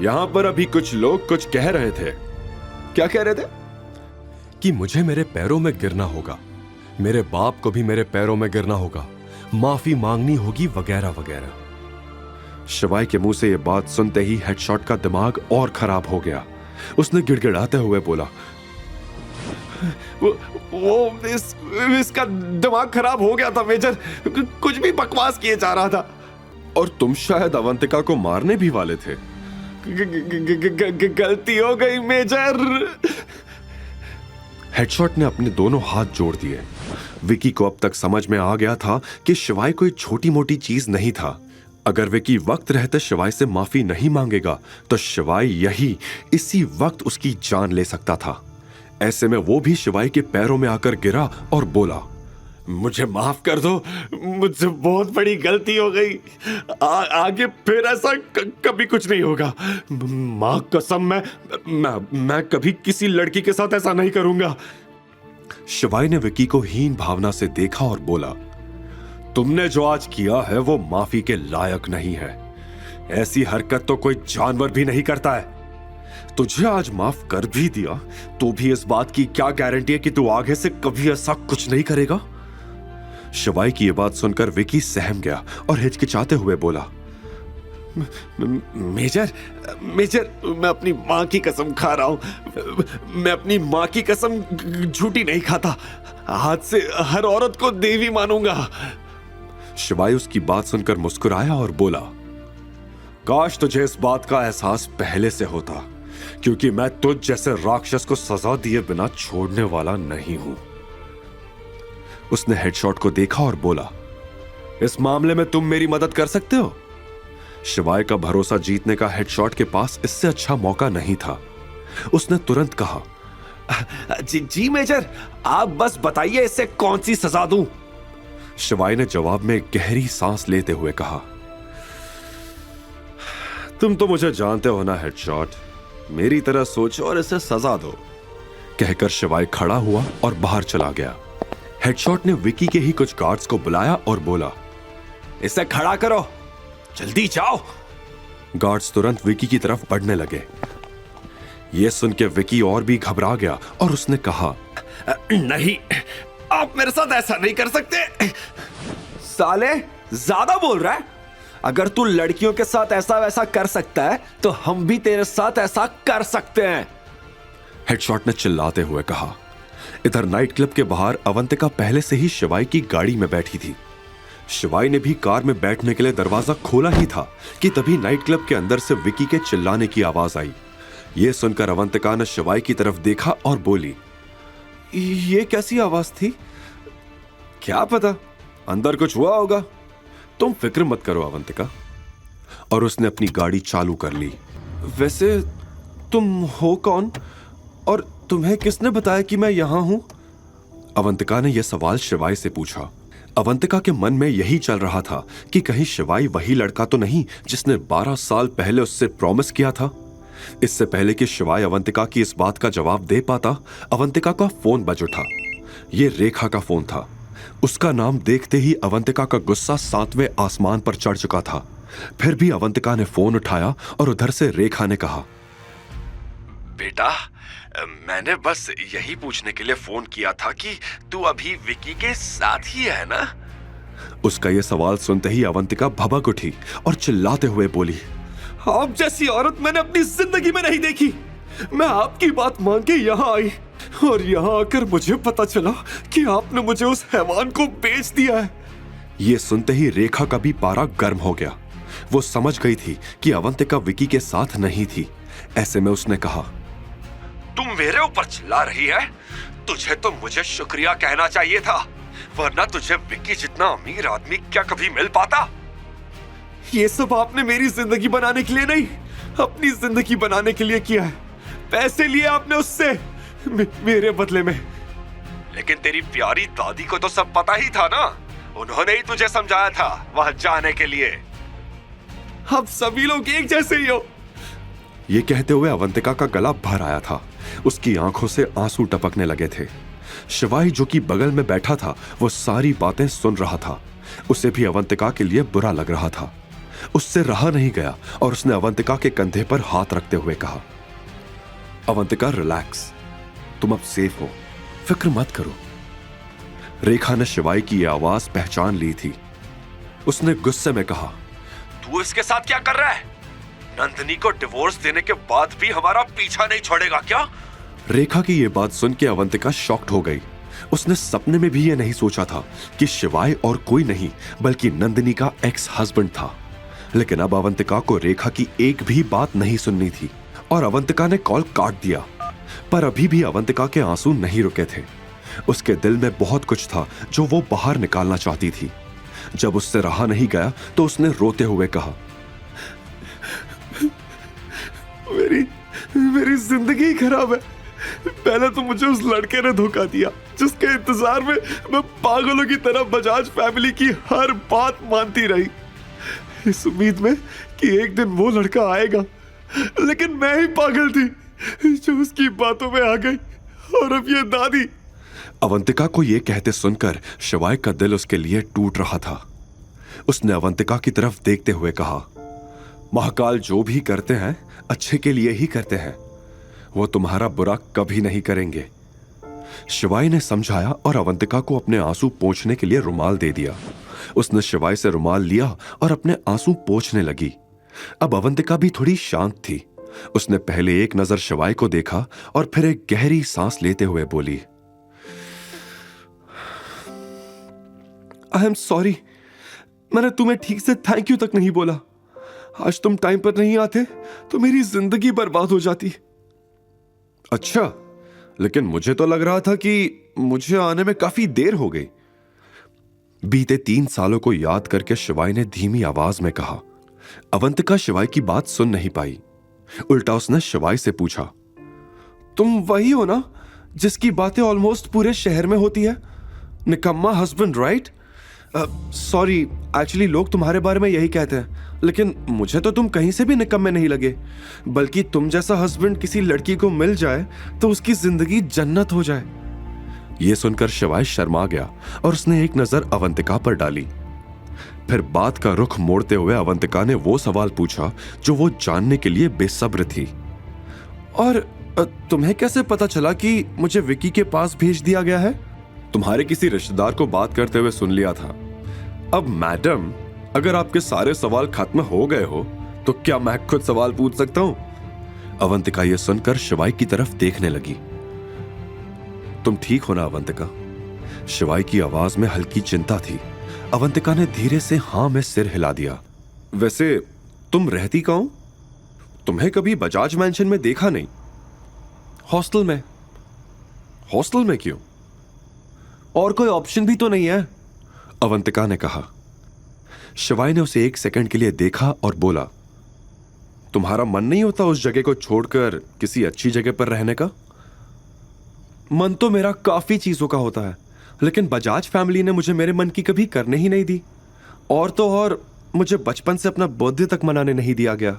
यहां पर अभी कुछ लोग कुछ कह रहे थे। क्या कह रहे थे? कि मुझे मेरे पैरों में गिरना होगा, मेरे बाप को भी मेरे पैरों में गिरना होगा, माफी मांगनी होगी, वगैरह वगैरह। शिवाय के मुंह से यह बात सुनते ही हेडशॉट का दिमाग और खराब हो गया। उसने गिड़गिड़ाते हुए बोला, इसका दिमाग खराब हो गया था मेजर, कुछ भी बकवास किए जा रहा था। और तुम शायद अवंतिका को मारने भी वाले थे। गलती हो गई मेजर। हेडशॉट ने अपने दोनों हाथ जोड़ दिए। विकी को अब तक समझ में आ गया था कि शिवाय कोई छोटी मोटी चीज नहीं था। अगर विकी वक्त रहते शिवाय से माफी नहीं मांगेगा तो शिवाय इसी वक्त उसकी जान ले सकता था। ऐसे में वो भी शिवाय के पैरों में आकर गिरा और बोला, मुझे माफ कर दो, मुझसे बहुत बड़ी गलती हो गई। आगे फिर ऐसा कभी कुछ नहीं होगा। मां कसम, मैं कभी किसी लड़की के साथ ऐसा नहीं करूंगा। शिवाय ने विकी को हीन भावना से देखा और बोला, तुमने जो आज किया है वो माफी के लायक नहीं है। ऐसी हरकत तो कोई जानवर भी नहीं करता है। तुझे आज माफ कर भी दिया तो भी इस बात की क्या गारंटी है कि तू आगे से कभी ऐसा कुछ नहीं करेगा? शिवाय की यह बात सुनकर विकी सहम गया और हिचकिचाते हुए बोला, मेजर, मैं अपनी मां की कसम खा रहा हूं। मैं अपनी मां की कसम झूठी नहीं खाता। आज से हर औरत को देवी मानूंगा। शिवाय उसकी बात सुनकर मुस्कुराया और बोला, काश तुझे इस बात का एहसास पहले से होता, क्योंकि मैं तुझ जैसे राक्षस को सजा दिए बिना छोड़ने वाला नहीं हूं। उसने हेडशॉट को देखा और बोला, इस मामले में तुम मेरी मदद कर सकते हो? शिवाय का भरोसा जीतने का हेडशॉट के पास इससे अच्छा मौका नहीं था। उसने तुरंत कहा, जी मेजर, आप बस बताइए इससे कौन सी सजा दूं? शिवाय ने जवाब में गहरी सांस लेते हुए कहा, तुम तो मुझे जानते हो ना हेडशॉट, मेरी तरह सोचो और इसे सजा दो। कहकर शिवाय खड़ा हुआ और बाहर चला गया। हेडशॉट ने विकी के ही कुछ गार्ड्स को बुलाया और बोला, इसे खड़ा करो, जल्दी जाओ। गार्ड्स तुरंत विकी की तरफ बढ़ने लगे। यह सुन के विकी और भी घबरा गया और उसने कहा, नहीं, आप मेरे साथ ऐसा नहीं कर सकते। साले, ज्यादा बोल रहा है। अगर तू लड़कियों के साथ ऐसा वैसा कर सकता है तो हम भी तेरे साथ ऐसा कर सकते हैं। हेडशॉट ने चिल्लाते हुए कहा। इधर नाइट क्लब के बाहर अवंतिका पहले से ही शिवाय की गाड़ी में बैठी थी। शिवाय ने भी कार में बैठने के लिए दरवाजा खोला ही था कि तभी नाइट क्लब के अंदर से विकी के चिल्लाने की आवाज आई। यह सुनकर अवंतिका ने शिवाय की तरफ देखा और बोली, ये कैसी आवाज थी? क्या पता, अंदर कुछ हुआ होगा। तुम फिक्र मत करो अवंतिका। और उसने अपनी गाड़ी चालू कर ली। वैसे तुम हो कौन और तुम्हें किसने बताया कि मैं यहां हूं? अवंतिका ने यह सवाल शिवाय से पूछा। अवंतिका के मन में यही चल रहा था कि कहीं शिवाय वही लड़का तो नहीं जिसने 12 साल पहले उससे प्रॉमिस किया था। इससे पहले कि शिवाय अवंतिका की इस बात का जवाब दे पाता, अवंतिका का फोन बज उठा। यह रेखा का फोन था। उसका नाम देखते ही अवंतिका का गुस्सा 7वें आसमान पर चढ़ चुका था। फिर भी अवंतिका ने फोन उठाया और उधर से रेखा ने कहा, बेटा, मैंने बस यही पूछने के लिए फोन किया था कि तू अभी विकी के साथ ही है ना? उसका यह सवाल सुनते ही अवंतिका भभक उठी और चिल्लाते हुए बोली, आप जैसी औरत मैंने अपनी जिंदगी में नहीं देखी। मैं आपकी बात मान के यहाँ आई और यहाँ आकर मुझे पता चला कि आपने मुझे उस हैवान को बेच दिया है। यह सुनते ही रेखा का भी पारा गर्म हो गया। वो समझ गई थी कि अवंतिका विकी के साथ नहीं थी। ऐसे में उसने कहा, तुम मेरे ऊपर चिल्ला रही है? तुझे तो मुझे शुक्रिया कहना चाहिए था। वरना तुझे विक्की जितना अमीर आदमी क्या कभी मिल पाता? ये सब आपने मेरी जिंदगी बनाने के लिए नहीं, अपनी जिंदगी बनाने के लिए किया है। पैसे लिए आपने उससे मेरे बदले में। लेकिन तेरी प्यारी दादी को तो सब पता ही था ना, उन्होंने ही तुझे समझाया था वहां जाने के लिए। अब सभी लोग एक जैसे ही हो। ये कहते हुए अवंतिका का गला भर आया था, उसकी आंखों से आंसू टपकने लगे थे। शिवाई जो कि बगल में बैठा था वो सारी बातें सुन रहा था। उसे भी अवंतिका के लिए बुरा लग रहा था। उससे रहा नहीं गया और उसने अवंतिका के कंधे पर हाथ रखते हुए कहा, अवंतिका रिलैक्स, तुम अब सेफ हो, फिक्र मत करो। रेखा ने शिवाई की यह आवाज पहचान ली थी। उसने गुस्से में कहा, तू इसके साथ क्या कर रहा है? नंदिनी को डिवोर्स देने के बाद भी हमारा पीछा नहीं छोड़ेगा क्या? रेखा की यह बात सुन के अवंतिका शॉक्ड हो गई। उसने सपने में भी यह नहीं सोचा था कि शिवाई और कोई नहीं बल्कि नंदिनी का एक्स हस्बैंड था। लेकिन अब अवंतिका को रेखा की एक भी बात नहीं सुननी थी और अवंतिका ने कॉल काट दिया। पर अभी भी अवंतिका के आंसू नहीं रुके थे। उसके दिल में बहुत कुछ था जो वो बाहर निकालना चाहती थी। जब उससे रहा नहीं गया तो उसने रोते हुए कहा, मेरी जिंदगी खराब है। पहले तो मुझे उस लड़के ने धोखा दिया जिसके इंतजार में मैं पागलों की तरह बजाज फैमिली की हर बात मानती रही, इस उम्मीद में कि एक दिन वो लड़का आएगा। लेकिन मैं ही पागल थी जो उसकी बातों में आ गई। और अब ये दादी। अवंतिका को ये कहते सुनकर शिवाई का दिल उसके लिए टूट रहा था। उसने अवंतिका की तरफ देखते हुए कहा, महाकाल जो भी करते हैं अच्छे के लिए ही करते हैं, वो तुम्हारा बुरा कभी नहीं करेंगे। शिवाई ने समझाया और अवंतिका को अपने आंसू पोंछने के लिए रुमाल दे दिया। उसने शिवाई से रुमाल लिया और अपने आंसू पोंछने लगी। अब अवंतिका भी थोड़ी शांत थी। उसने पहले एक नजर शिवाई को देखा और फिर एक गहरी सांस लेते हुए बोली, आई एम सॉरी, मैंने तुम्हें ठीक से थैंक यू तक नहीं बोला। आज तुम टाइम पर नहीं आते तो मेरी जिंदगी बर्बाद हो जाती। अच्छा, लेकिन मुझे तो लग रहा था कि मुझे आने में काफी देर हो गई। बीते 3 सालों को याद करके शिवाई ने धीमी आवाज में कहा। अवंतिका शिवाई की बात सुन नहीं पाई। उल्टा उसने शिवाई से पूछा, तुम वही हो ना जिसकी बातें ऑलमोस्ट पूरे शहर में होती है? निकम्मा हस्बैंड, राइट? सॉरी, एक्चुअली लोग तुम्हारे बारे में यही कहते हैं, लेकिन मुझे तो तुम कहीं से भी निकम्मे नहीं लगे। बल्कि तुम जैसा हस्बैंड किसी लड़की को मिल जाए तो उसकी जिंदगी जन्नत हो जाए। यह सुनकर शिवाई शर्मा गया और उसने एक नजर अवंतिका पर डाली। फिर बात का रुख मोड़ते हुए अवंतिका ने वो सवाल पूछा जो वो जानने के लिए बेसब्र थी। और तुम्हें कैसे पता चला कि मुझे विक्की के पास भेज दिया गया है? तुम्हारे किसी रिश्तेदार को बात करते हुए सुन लिया था। अब मैडम, अगर आपके सारे सवाल खत्म हो गए हो तो क्या मैं खुद सवाल पूछ सकता हूं? अवंतिका यह सुनकर शिवाई की तरफ देखने लगी। तुम ठीक हो ना अवंतिका? शिवाई की आवाज में हल्की चिंता थी। अवंतिका ने धीरे से हां में सिर हिला दिया। वैसे तुम रहती कहां? तुम्हें कभी बजाज मैंशन में देखा नहीं। हॉस्टल में? हॉस्टल में क्यों? और कोई ऑप्शन भी तो नहीं है, अवंतिका ने कहा। शिवाई ने उसे 1 सेकंड के लिए देखा और बोला, तुम्हारा मन नहीं होता उस जगह को छोड़कर किसी अच्छी जगह पर रहने का? मन तो मेरा काफी चीजों का होता है, लेकिन बजाज फैमिली ने मुझे मेरे मन की कभी करने ही नहीं दी। और तो और मुझे बचपन से अपना बर्थडे तक मनाने नहीं दिया गया।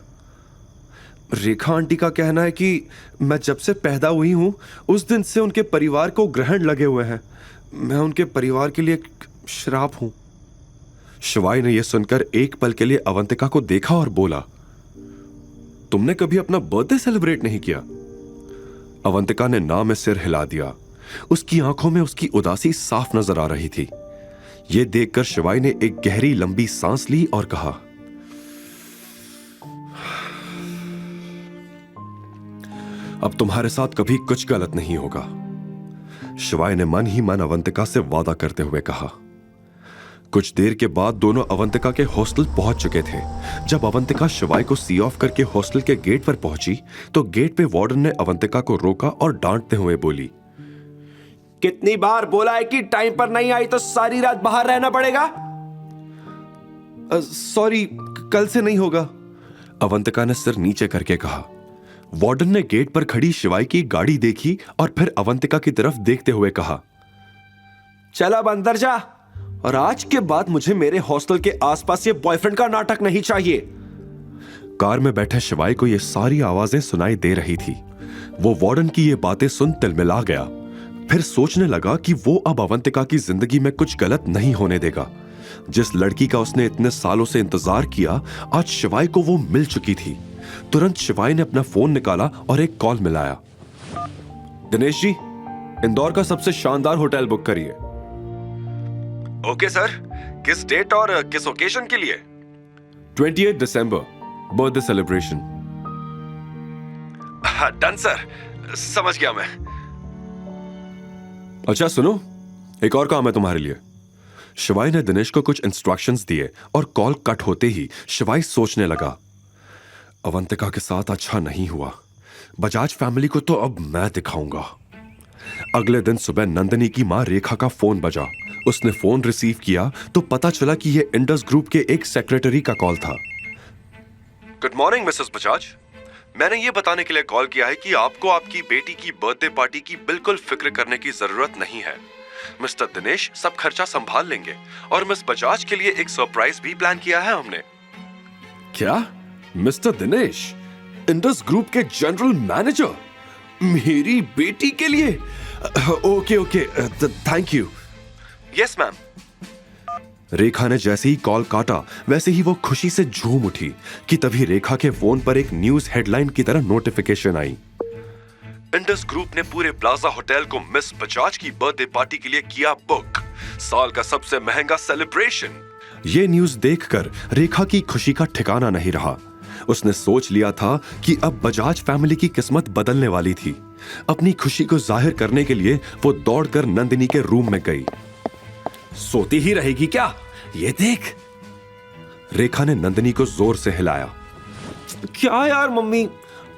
रेखा आंटी का कहना है कि मैं जब से पैदा हुई हूं उस दिन से उनके परिवार को ग्रहण लगे हुए हैं। मैं उनके परिवार के लिए श्राप हूं। शिवाई ने यह सुनकर एक पल के लिए अवंतिका को देखा और बोला, तुमने कभी अपना बर्थडे सेलिब्रेट नहीं किया? अवंतिका ने ना में सिर हिला दिया। उसकी आंखों में उसकी उदासी साफ नजर आ रही थी। यह देखकर शिवाई ने एक गहरी लंबी सांस ली और कहा, अब तुम्हारे साथ कभी कुछ गलत नहीं होगा। शिवाई ने मन ही मन अवंतिका से वादा करते हुए कहा। कुछ देर के बाद दोनों अवंतिका के हॉस्टल पहुंच चुके थे। जब अवंतिका शिवाई को सी ऑफ करके हॉस्टल के गेट पर पहुंची तो गेट पे वार्डन ने अवंतिका को रोका और डांटते हुए बोली, कितनी बार बोला है कि टाइम पर नहीं आई तो सारी रात बाहर रहना पड़ेगा। सॉरी, कल से नहीं होगा, अवंतिका ने सिर नीचे करके कहा। वार्डन ने गेट पर खड़ी शिवाई की गाड़ी देखी और फिर अवंतिका की तरफ देखते हुए कहा, चल अब अंदर जा, और आज के बाद मुझे मेरे हॉस्टल के आसपास ये बॉयफ्रेंड का नाटक नहीं चाहिए। कार में बैठे शिवाई को ये सारी आवाजें सुनाई दे रही थी। वो वार्डन की ये बातें सुन तिलमिला गया, फिर सोचने लगा कि वो अब अवंतिका की जिंदगी में कुछ गलत नहीं होने देगा। जिस लड़की का उसने इतने सालों से इंतजार किया, आज शिवाई को वो मिल चुकी थी। तुरंत शिवाई ने अपना फोन निकाला और एक कॉल मिलाया। दिनेश जी, इंदौर का सबसे शानदार होटल बुक करिए। ओके सर, किस डेट और किस ओकेजन के लिए? 28 दिसंबर, बर्थडे सेलिब्रेशन। डन सर, समझ गया मैं। अच्छा सुनो, एक और काम है तुम्हारे लिए। शिवाई ने दिनेश को कुछ इंस्ट्रक्शंस दिए और कॉल कट होते ही शिवाई सोचने लगा, अवंतिका के साथ अच्छा नहीं हुआ। बजाज फैमिली को तो अब मैं दिखाऊंगा। अगले दिन सुबह नंदिनी की मां रेखा का फोन बजा। उसने फोन रिसीव किया तो पता चला कि यह इंडस ग्रुप के एक सेक्रेटरी का कॉल था। गुड मॉर्निंग मिसेस बजाज, मैंने ये बताने के लिए कॉल किया है कि आपको आपकी बेटी की बर्थडे पार्टी की बिल्कुल फिक्र करने की जरूरत नहीं है। मिस्टर दिनेश सब खर्चा संभाल लेंगे और मिस बजाज के लिए एक सरप्राइज भी प्लान किया है हमने। क्या? मिस्टर दिनेश, इंडस ग्रुप के जनरल मैनेजर, मेरी बेटी के लिए? Okay okay, thank you. Yes ma'am. Rekha ने जैसे ही कॉल काटा वैसे ही वो खुशी से झूम उठी कि तभी रेखा के फोन पर एक न्यूज हेडलाइन की तरह नोटिफिकेशन आई। इंडस ग्रुप ने पूरे प्लाजा होटल को मिस बजाज की बर्थडे पार्टी के लिए किया बुक। साल का सबसे महंगा सेलिब्रेशन। ये न्यूज देखकर रेखा की खुशी का ठिकाना नहीं रहा। उसने सोच लिया था कि अब बजाज फैमिली की किस्मत बदलने वाली थी। अपनी खुशी को जाहिर करने के लिए वो दौड़कर नंदिनी के रूम में गई। सोती ही रहेगी क्या? ये देख। रेखा ने नंदिनी को जोर से हिलाया। क्या यार मम्मी,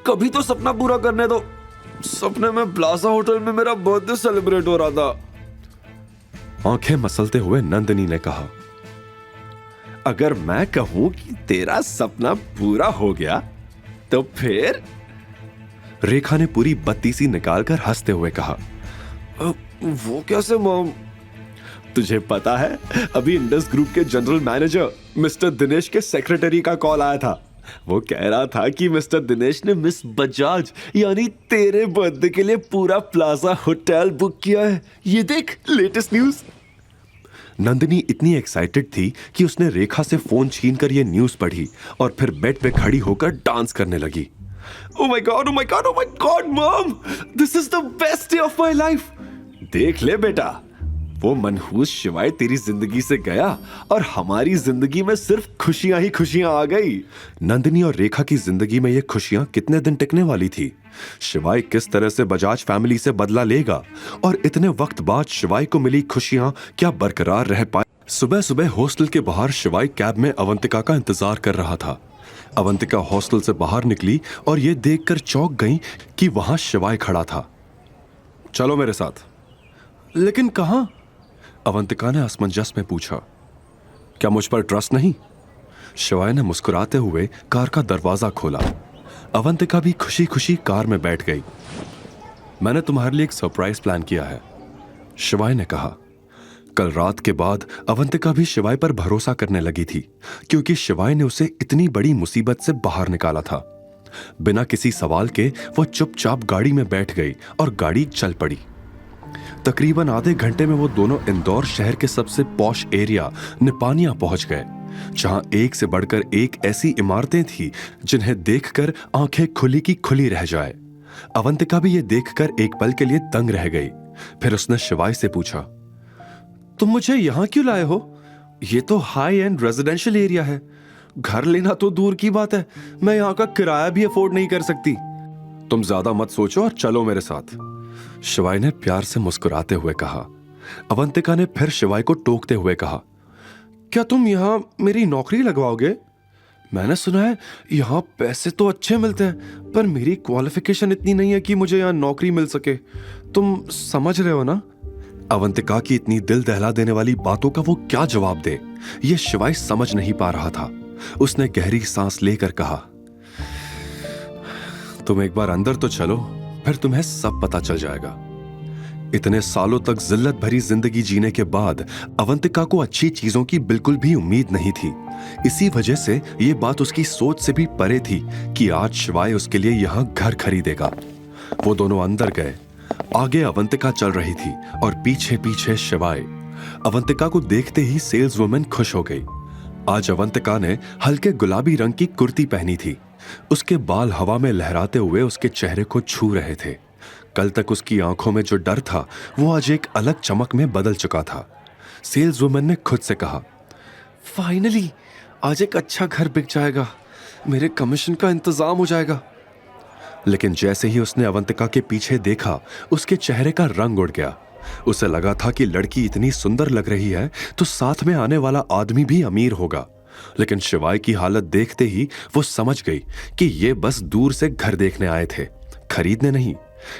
कभी तो सपना पूरा करने दो। सपने में प्लाजा होटल में मेरा बर्थडे सेलिब्रेट हो रहा था। आंखें मसलते हुए नंदिनी ने कहा, अगर मैं कहूं कि तेरा सपना पूरा हो गया तो फिर? रेखा ने पूरी बत्तीसी निकालकर हंसते हुए कहा, वो कैसे मॉम? तुझे पता है, अभी इंडस ग्रुप के जनरल मैनेजर मिस्टर दिनेश के सेक्रेटरी का कॉल आया था। वो कह रहा था कि मिस्टर दिनेश ने मिस बजाज यानी तेरे बर्थडे के लिए पूरा प्लाजा होटल बुक किया है। ये देख, लेटेस्ट न्यूज। नंदिनी इतनी एक्साइटेड थी कि उसने रेखा से फोन छीनकर ये न्यूज पढ़ी और फिर बेड पे खड़ी होकर डांस करने लगी। Oh my God, oh my God, oh my God, Mom! This is the best day of my life! देख ले बेटा, वो मनहूस शिवाय तेरी जिंदगी से गया और हमारी जिंदगी में सिर्फ खुशियां ही खुशियां आ गई। नंदिनी और रेखा की जिंदगी में ये खुशियां कितने दिन टिकने वाली थी? शिवाय किस तरह से बजाज फैमिली से बदला लेगा और इतने वक्त बाद शिवाय को मिली खुशियां क्या बरकरार रह पाए? सुबह सुबह हॉस्टल के बाहर शिवाय कैब में अवंतिका का इंतजार कर रहा था। अवंतिका हॉस्टल से बाहर निकली और ये देखकर चौंक गई कि वहां शिवाय खड़ा था। चलो मेरे साथ। लेकिन कहां? अवंतिका ने असमंजस में पूछा। क्या मुझ पर ट्रस्ट नहीं? शिवाय ने मुस्कुराते हुए कार का दरवाजा खोला। अवंतिका भी खुशी खुशी कार में बैठ गई। मैंने तुम्हारे लिए एक सरप्राइज प्लान किया है, शिवाय ने कहा। कल रात के बाद अवंतिका भी शिवाय पर भरोसा करने लगी थी, क्योंकि शिवाय ने उसे इतनी बड़ी मुसीबत से बाहर निकाला था। बिना किसी सवाल के वो चुपचाप गाड़ी में बैठ गई और गाड़ी चल पड़ी। तकरीबन आधे घंटे में वो दोनों इंदौर शहर के सबसे पॉश एरिया निपानिया पहुंच गए, जहां एक से बढ़कर एक ऐसी इमारतें थी जिन्हें देखकर आंखें खुली की खुली रह जाए। अवंतिका भी ये देखकर एक पल के लिए दंग रह गई। फिर उसने शिवाय से पूछा, तुम मुझे यहां क्यों लाए हो? ये तो हाई एंड रेजिडेंशियल एरिया है। घर लेना तो दूर की बात है, मैं यहाँ का किराया भी अफोर्ड नहीं कर सकती। तुम ज्यादा मत सोचो और चलो मेरे साथ, शिवाय ने प्यार से मुस्कुराते हुए कहा। अवंतिका ने फिर शिवाय को टोकते हुए कहा, क्या तुम यहाँ मेरी नौकरी लगवाओगे? मैंने सुना है यहाँ पैसे तो अच्छे मिलते हैं, पर मेरी क्वालिफिकेशन इतनी नहीं है कि मुझे यहाँ नौकरी मिल सके। तुम समझ रहे हो ना? अवंतिका की इतनी दिल दहला देने वाली बातों का वो क्या जवाब दे, ये शिवाय समझ नहीं पा रहा था। उसने गहरी सांस लेकर कहा, तुम एक बार अंदर तो चलो, फिर तुम्हें सब पता चल जाएगा। इतने सालों तक जिल्लत भरी जिंदगी जीने के बाद अवंतिका को अच्छी चीजों की बिल्कुल भी उम्मीद नहीं थी। इसी वजह से ये बात उसकी सोच से भी परे थी कि आज शिवाय उसके लिए यहां घर खरीदेगा। वो दोनों अंदर गए। आगे अवंतिका चल रही थी और पीछे पीछे शिवाय। अवंतिका को देखते ही सेल्स वुमन खुश हो गई। आज अवंतिका ने हल्के गुलाबी रंग की कुर्ती पहनी थी। उसके बाल हवा में लहराते हुए उसके चेहरे को छू रहे थे। कल तक उसकी आंखों में जो डर था वो आज एक अलग चमक में बदल चुका था। सेल्स वुमन ने खुद से कहा, फाइनली आज एक अच्छा घर बिक जाएगा, मेरे कमीशन का इंतजाम हो जाएगा। लेकिन जैसे ही उसने अवंतिका के पीछे देखा, उसके चेहरे का रंग उड़ गया। उसे लगा था कि लड़की इतनी सुंदर लग रही है तो साथ में आने वाला आदमी भी अमीर होगा। लेकिन शिवाय की हालत देखते ही वो समझ गई कि ये बस दूर से घर देखने आए थे, खरीदने नहीं,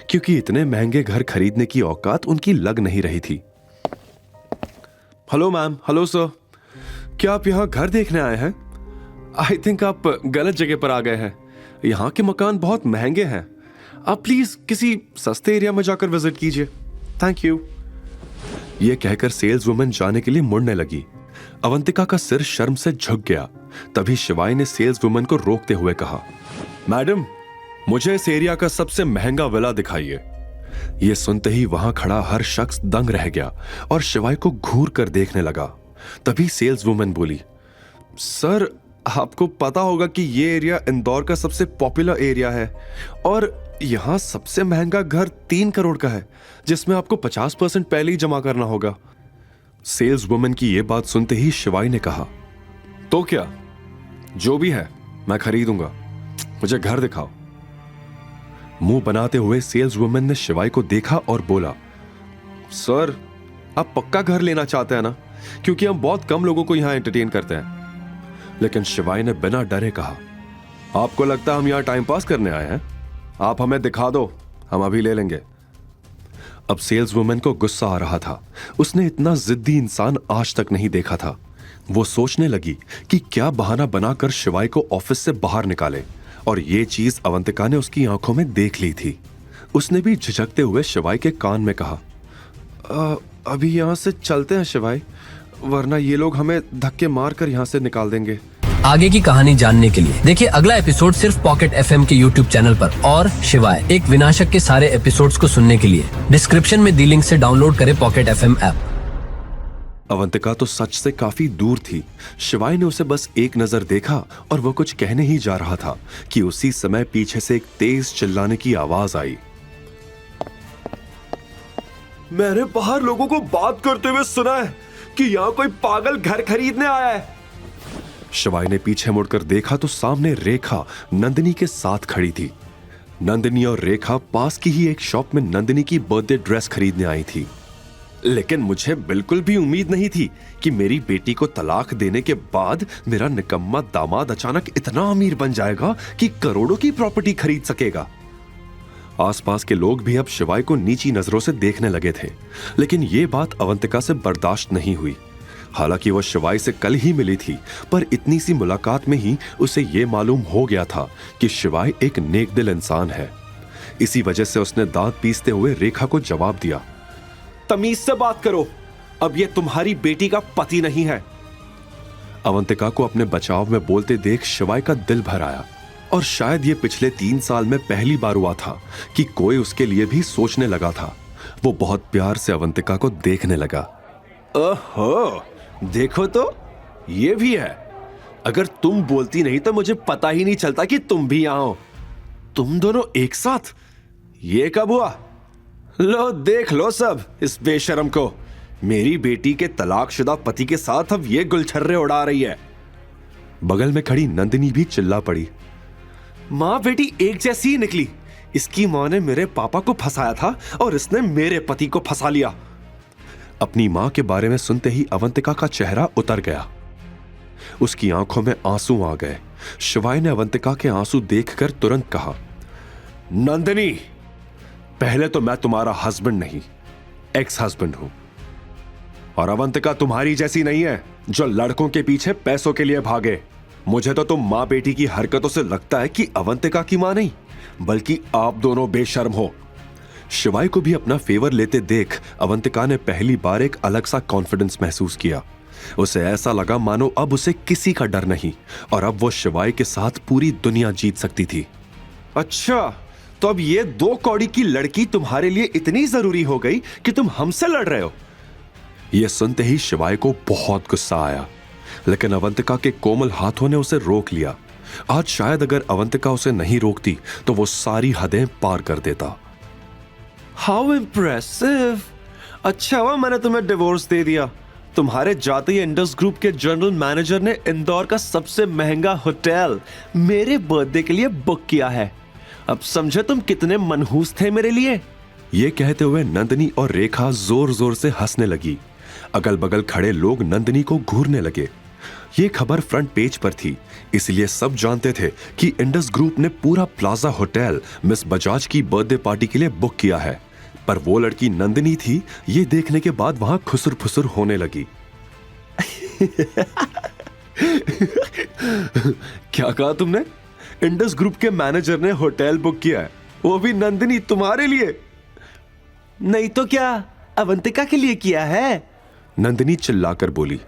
क्योंकि इतने महंगे घर खरीदने की औकात उनकी लग नहीं रही थी। हेलो मैम, हेलो सर, क्या आप यहाँ घर देखने आए हैं? आई थिंक आप गलत जगह पर आ गए हैं। यहाँ के मकान बहुत महंगे हैं। आप प्लीज किसी सस्ते एरिया में जाकर विजिट कीजिए। Thank you. ये कहकर सेल्स वुमन जाने के लिए मुड़ने लगी। अवंतिका का सिर शर्म से झुक गया। तभी शिवाय ने सेल्स वुमन को रोकते हुए कहा, मैडम, मुझे इस एरिया का सबसे महंगा विला दिखाइए। यह सुनते ही वहां खड़ा हर शख्स दंग रह गया और शिवाय को घूर कर देखने लगा। तभी सेल्स वुमन बोली, सर, आपको पता होगा कि यह एरिया इंदौर का सबसे पॉपुलर एरिया है और यहां सबसे महंगा घर 3 करोड़ का है, जिसमें आपको 50% पहले ही जमा करना होगा। सेल्स वुमन की यह बात सुनते ही शिवाय ने कहा, तो क्या, जो भी है मैं खरीदूंगा, मुझे घर दिखाओ। मुंह बनाते हुए सेल्स वुमन ने शिवाय को देखा और बोला, सर, आप पक्का घर लेना चाहते हैं ना? क्योंकि हम बहुत कम लोगों को यहां एंटरटेन करते हैं। लेकिन शिवाय ने बिना डरे कहा, आपको लगता है हम यहां टाइम पास करने आए हैं? आप हमें दिखा दो, हम अभी ले लेंगे। अब सेल्स वुमन को गुस्सा आ रहा था। उसने इतना जिद्दी इंसान आज तक नहीं देखा था। वो सोचने लगी कि क्या बहाना बनाकर शिवाय को ऑफिस से बाहर निकाले, और ये चीज अवंतिका ने उसकी आंखों में देख ली थी। उसने भी झिझकते हुए शिवाय के कान में कहा, अभी यहां से चलते हैं शिवाय, वरना ये लोग हमें धक्के मार कर यहाँ से निकाल देंगे। आगे की कहानी जानने के लिए देखिए अगला एपिसोड सिर्फ पॉकेट FM के YouTube चैनल पर। और शिवाय एक विनाशक के सारे एपिसोड्स को सुनने के लिए डिस्क्रिप्शन में दी लिंक से डाउनलोड करें पॉकेट FM ऐप। अवंतिका तो सच से काफी दूर थी। शिवाय ने उसे बस एक नजर देखा और वो कुछ कहने ही जा रहा था कि उसी समय पीछे से एक तेज चिल्लाने की आवाज आई। मैंने बाहर लोगों को बात करते हुए सुना है कि यहाँ कोई पागल घर खरीदने आया है। शिवाय ने पीछे मुड़कर देखा तो सामने रेखा नंदिनी के साथ खड़ी थी। नंदिनी और रेखा पास की ही एक शॉप में नंदिनी की बर्थडे ड्रेस खरीदने आई थी। लेकिन मुझे बिल्कुल भी उम्मीद नहीं थी कि मेरी बेटी को तलाक देने के बाद मेरा निकम्मा दामाद अचानक इतना अमीर बन जाएगा कि करोड़ों की प्रॉपर्टी खरीद सकेगा। आसपास के लोग भी अब शिवाय को नीची नजरों से देखने लगे थे, लेकिन यह बात अवंतिका से बर्दाश्त नहीं हुई। हालांकि वह शिवाय से कल ही मिली थी, पर इतनी सी मुलाकात में ही उसे यह मालूम हो गया था कि शिवाय एक नेकदिल इंसान है। इसी वजह से उसने दांत पीसते हुए रेखा को जवाब दिया, तमीज से बात करो, अब ये तुम्हारी बेटी का पति नहीं है। अवंतिका को अपने बचाव में बोलते देख शिवाय का दिल भर आया, और शायद ये पिछले 3 साल में पहली बार हुआ था कि कोई उसके लिए भी सोचने लगा था। वो बहुत प्यार से अवंतिका को देखने लगा। ओहो, देखो तो ये भी है। अगर तुम बोलती नहीं तो मुझे पता ही नहीं चलता कि तुम भी यहां हो। तुम दोनों एक साथ, ये कब हुआ? लो देख लो सब इस बेशरम को, मेरी बेटी के तलाकशुदा पति के साथ अब ये गुलछर्रे उड़ा रही है। बगल में खड़ी नंदिनी भी चिल्ला पड़ी, माँ बेटी एक जैसी ही निकली। इसकी माँ ने मेरे पापा को फंसाया था और इसने मेरे पति को फंसा लिया। अपनी मां के बारे में सुनते ही अवंतिका का चेहरा उतर गया। उसकी आंखों में आंसू आ गए। शिवाय ने अवंतिका के आंसू देखकर तुरंत कहा, नंदिनी, पहले तो मैं तुम्हारा हस्बैंड नहीं, एक्स हस्बैंड हूं। और अवंतिका तुम्हारी जैसी नहीं है जो लड़कों के पीछे पैसों के लिए भागे। मुझे तो तुम माँ बेटी की हरकतों से लगता है कि अवंतिका की माँ नहीं बल्कि आप दोनों बेशर्म हो। शिवाय को भी अपना फेवर लेते देख अवंतिका ने पहली बार एक अलग सा कॉन्फिडेंस महसूस किया। उसे ऐसा लगा मानो अब उसे किसी का डर नहीं और अब वो शिवाय के साथ पूरी दुनिया जीत सकती थी। अच्छा, तो अब ये 2 कौड़ी की लड़की तुम्हारे लिए इतनी जरूरी हो गई कि तुम हमसे लड़ रहे हो? यह सुनते ही शिवाय को बहुत गुस्सा आया, लेकिन अवंतिका के कोमल हाथों ने उसे रोक लिया। आज शायद अगर अवंतिका उसे नहीं रोकती तो वो सारी हदें पार कर देता। How impressive! अच्छा हुआ मैंने तुम्हें डिवोर्स दे दिया। तुम्हारे जाते ही इंडस ग्रुप के जनरल मैनेजर ने इंदौर का सबसे महंगा होटल मेरे बर्थडे के लिए बुक किया है। अब समझे तुम कितने मनहूस थे मेरे लिए। ये कहते हुए नंदिनी और रेखा जोर जोर से हंसने लगी। अगल बगल खड़े लोग नंदिनी को घूरने लगे। ये खबर फ्रंट पेज पर थी, इसलिए सब जानते थे कि इंडस ग्रुप ने पूरा प्लाजा होटल मिस बजाज की बर्थडे पार्टी के लिए बुक किया है। पर वो लड़की नंदिनी थी, ये देखने के बाद वहां खुसुर फुसुर होने लगी। क्या कहा तुमने? इंडस ग्रुप के मैनेजर ने होटल बुक किया है, वो भी नंदिनी तुम्हारे लिए? नहीं तो क्या अवंतिका के लिए किया है? नंदिनी चिल्लाकर बोली।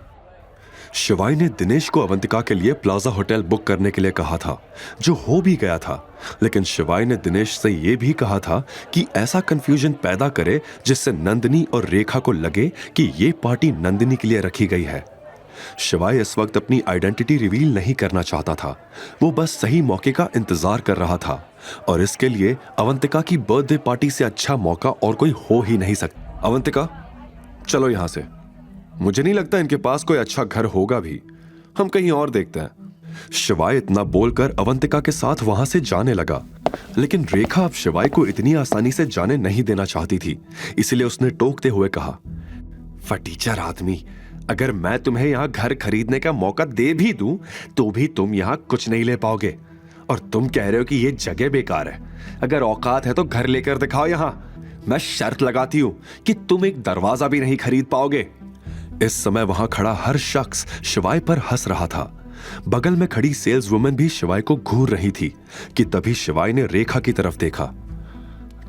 शिवाय ने दिनेश को अवंतिका के लिए प्लाजा होटल बुक करने के लिए कहा था, जो हो भी गया था। लेकिन शिवाय ने दिनेश से यह भी कहा था कि ऐसा कंफ्यूजन पैदा करे जिससे नंदिनी और रेखा को लगे कि यह पार्टी नंदिनी के लिए रखी गई है। शिवाय इस वक्त अपनी आइडेंटिटी रिवील नहीं करना चाहता था, वो बस सही मौके का इंतजार कर रहा था और इसके लिए अवंतिका की बर्थडे पार्टी से अच्छा मौका और कोई हो ही नहीं सकता। अवंतिका, चलो यहां से। मुझे नहीं लगता इनके पास कोई अच्छा घर होगा भी, हम कहीं और देखते हैं। शिवाय इतना बोलकर अवंतिका के साथ वहां से जाने लगा, लेकिन रेखा अब शिवाय को इतनी आसानी से जाने नहीं देना चाहती थी, इसलिए उसने टोकते हुए कहा, फटीचर आदमी, अगर मैं तुम्हें यहां घर खरीदने का मौका दे भी दूं तो भी तुम यहां कुछ नहीं ले पाओगे। और तुम कह रहे हो कि यह जगह बेकार है। अगर औकात है तो घर लेकर दिखाओ यहां। मैं शर्त लगाती हूं कि तुम एक दरवाजा भी नहीं खरीद पाओगे। इस समय वहां खड़ा हर शख्स शिवाय पर हंस रहा था। बगल में खड़ी सेल्स वुमन भी शिवाय को घूर रही थी कि तभी शिवाय ने रेखा की तरफ देखा।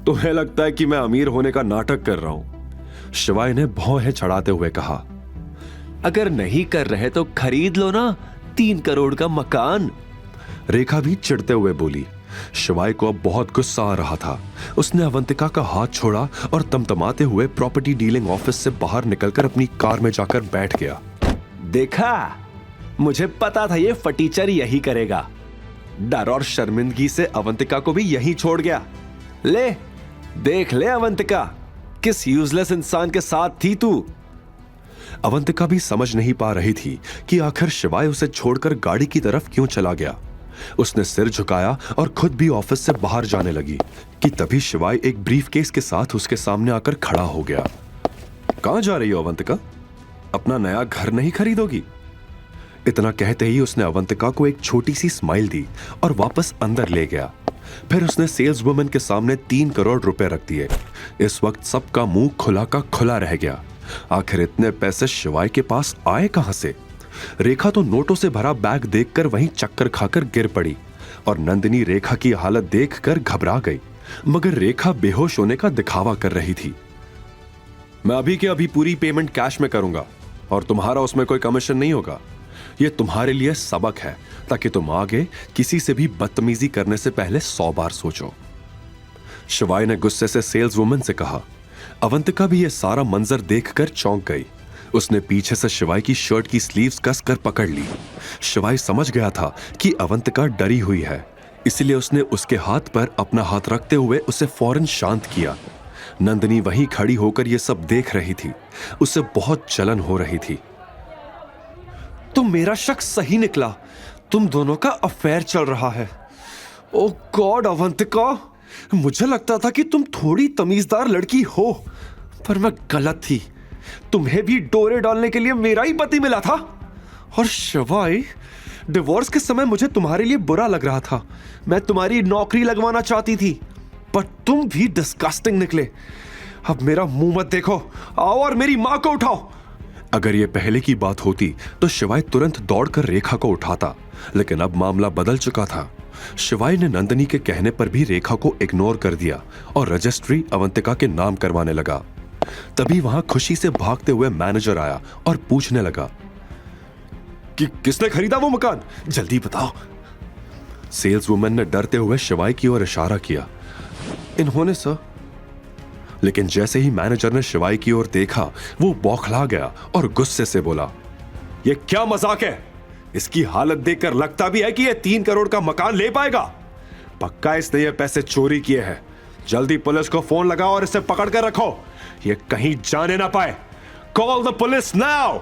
तुम्हें लगता है कि मैं अमीर होने का नाटक कर रहा हूं? शिवाय ने भौहें चढ़ाते हुए कहा। अगर नहीं कर रहे तो खरीद लो ना 3 करोड़ का मकान। रेखा भी चिढ़ते हुए बोली। शिवाय को अब बहुत गुस्सा आ रहा था। उसने अवंतिका का हाथ छोड़ा और तमतमाते हुए प्रॉपर्टी डीलिंग ऑफिस से बाहर निकलकर अपनी कार में जाकर बैठ गया। देखा, मुझे पता था ये फटीचर यही करेगा। डर और शर्मिंदगी से अवंतिका को भी यहीं छोड़ गया। ले देख ले अवंतिका, किस यूजलेस इंसान के साथ थी तू। अवंतिका भी समझ नहीं पा रही थी कि आखिर शिवाय उसे छोड़कर गाड़ी की तरफ क्यों चला गया। उसने सिर झुकाया और खुद भी ऑफिस से बाहर जाने लगी कि तभी शिवाय एक ब्रीफकेस के साथ उसके सामने आकर खड़ा हो गया। कहां जा रही हो अवंतिका? अपना नया घर नहीं खरीदोगी? इतना कहते ही उसने अवंतिका को एक छोटी सी स्माइल दी और वापस अंदर ले गया। फिर उसने सेल्स वुमन के सामने 3 करोड़ रुपए रख दिए। इस वक्त सबका मुंह खुला का खुला रह गया। आखिर इतने पैसे शिवाय के पास आए कहां से? रेखा तो नोटों से भरा बैग देखकर वहीं चक्कर खाकर गिर पड़ी और नंदिनी रेखा की हालत देखकर घबरा गई, मगर रेखा बेहोश होने का दिखावा कर रही थी। मैं अभी के अभी पूरी पेमेंट कैश में करूंगा और तुम्हारा उसमें कोई कमीशन नहीं होगा। यह तुम्हारे लिए सबक है ताकि तुम आगे किसी से भी बदतमीजी करने से पहले 100 बार सोचो। शिवाय ने गुस्से से सेल्स वुमन से कहा। अवंतिका भी यह सारा मंजर देखकर चौंक गई। उसने पीछे से शिवाय की शर्ट की स्लीव्स कसकर पकड़ ली। शिवाय समझ गया था कि अवंतिका डरी हुई है, इसलिए उसने उसके हाथ पर अपना हाथ रखते हुए उसे फौरन शांत किया। नंदिनी वहीं खड़ी होकर यह सब देख रही थी। उसे बहुत जलन हो रही थी। तुम मेरा शक सही निकला, तुम दोनों का अफेयर चल रहा है। ओ गॉड अवंतिका, मुझे लगता था कि तुम थोड़ी तमीजदार लड़की हो, पर मैं गलत थी। तुम्हें भी डोरे डालने के लिए मेरा ही पति मिला था। और शिवाय, डिवोर्स के समय मुझे तुम्हारे लिए बुरा लग रहा था। मैं तुम्हारी नौकरी लगवाना चाहती थी, पर तुम भी डिस्गस्टिंग निकले। अब मेरा मुंह मत देखो, आओ और मेरी मां को उठाओ। अगर ये पहले की बात होती तो शिवाय तुरंत दौड़कर रेखा को उठाता, लेकिन अब मामला बदल चुका था। शिवाय ने नंदिनी के कहने पर भी रेखा को इग्नोर कर दिया और रजिस्ट्री अवंतिका के नाम करवाने लगा। तभी वहां खुशी से भागते हुए मैनेजर आया और पूछने लगा कि किसने खरीदा वो मकान, जल्दी बताओ। सेल्स वुमन ने डरते हुए शिवाय की ओर इशारा किया, इन्होंने सर। लेकिन जैसे ही मैनेजर ने शिवाय की ओर देखा, वो बौखला गया और गुस्से से बोला, यह क्या मजाक है? इसकी हालत देखकर लगता भी है कि यह 3 करोड़ का मकान ले पाएगा। पक्का इसने ये पैसे चोरी किए हैं। जल्दी पुलिस को फोन लगाओ और इसे पकड़ कर रखो, ये कहीं जाने ना पाए। Call the police now.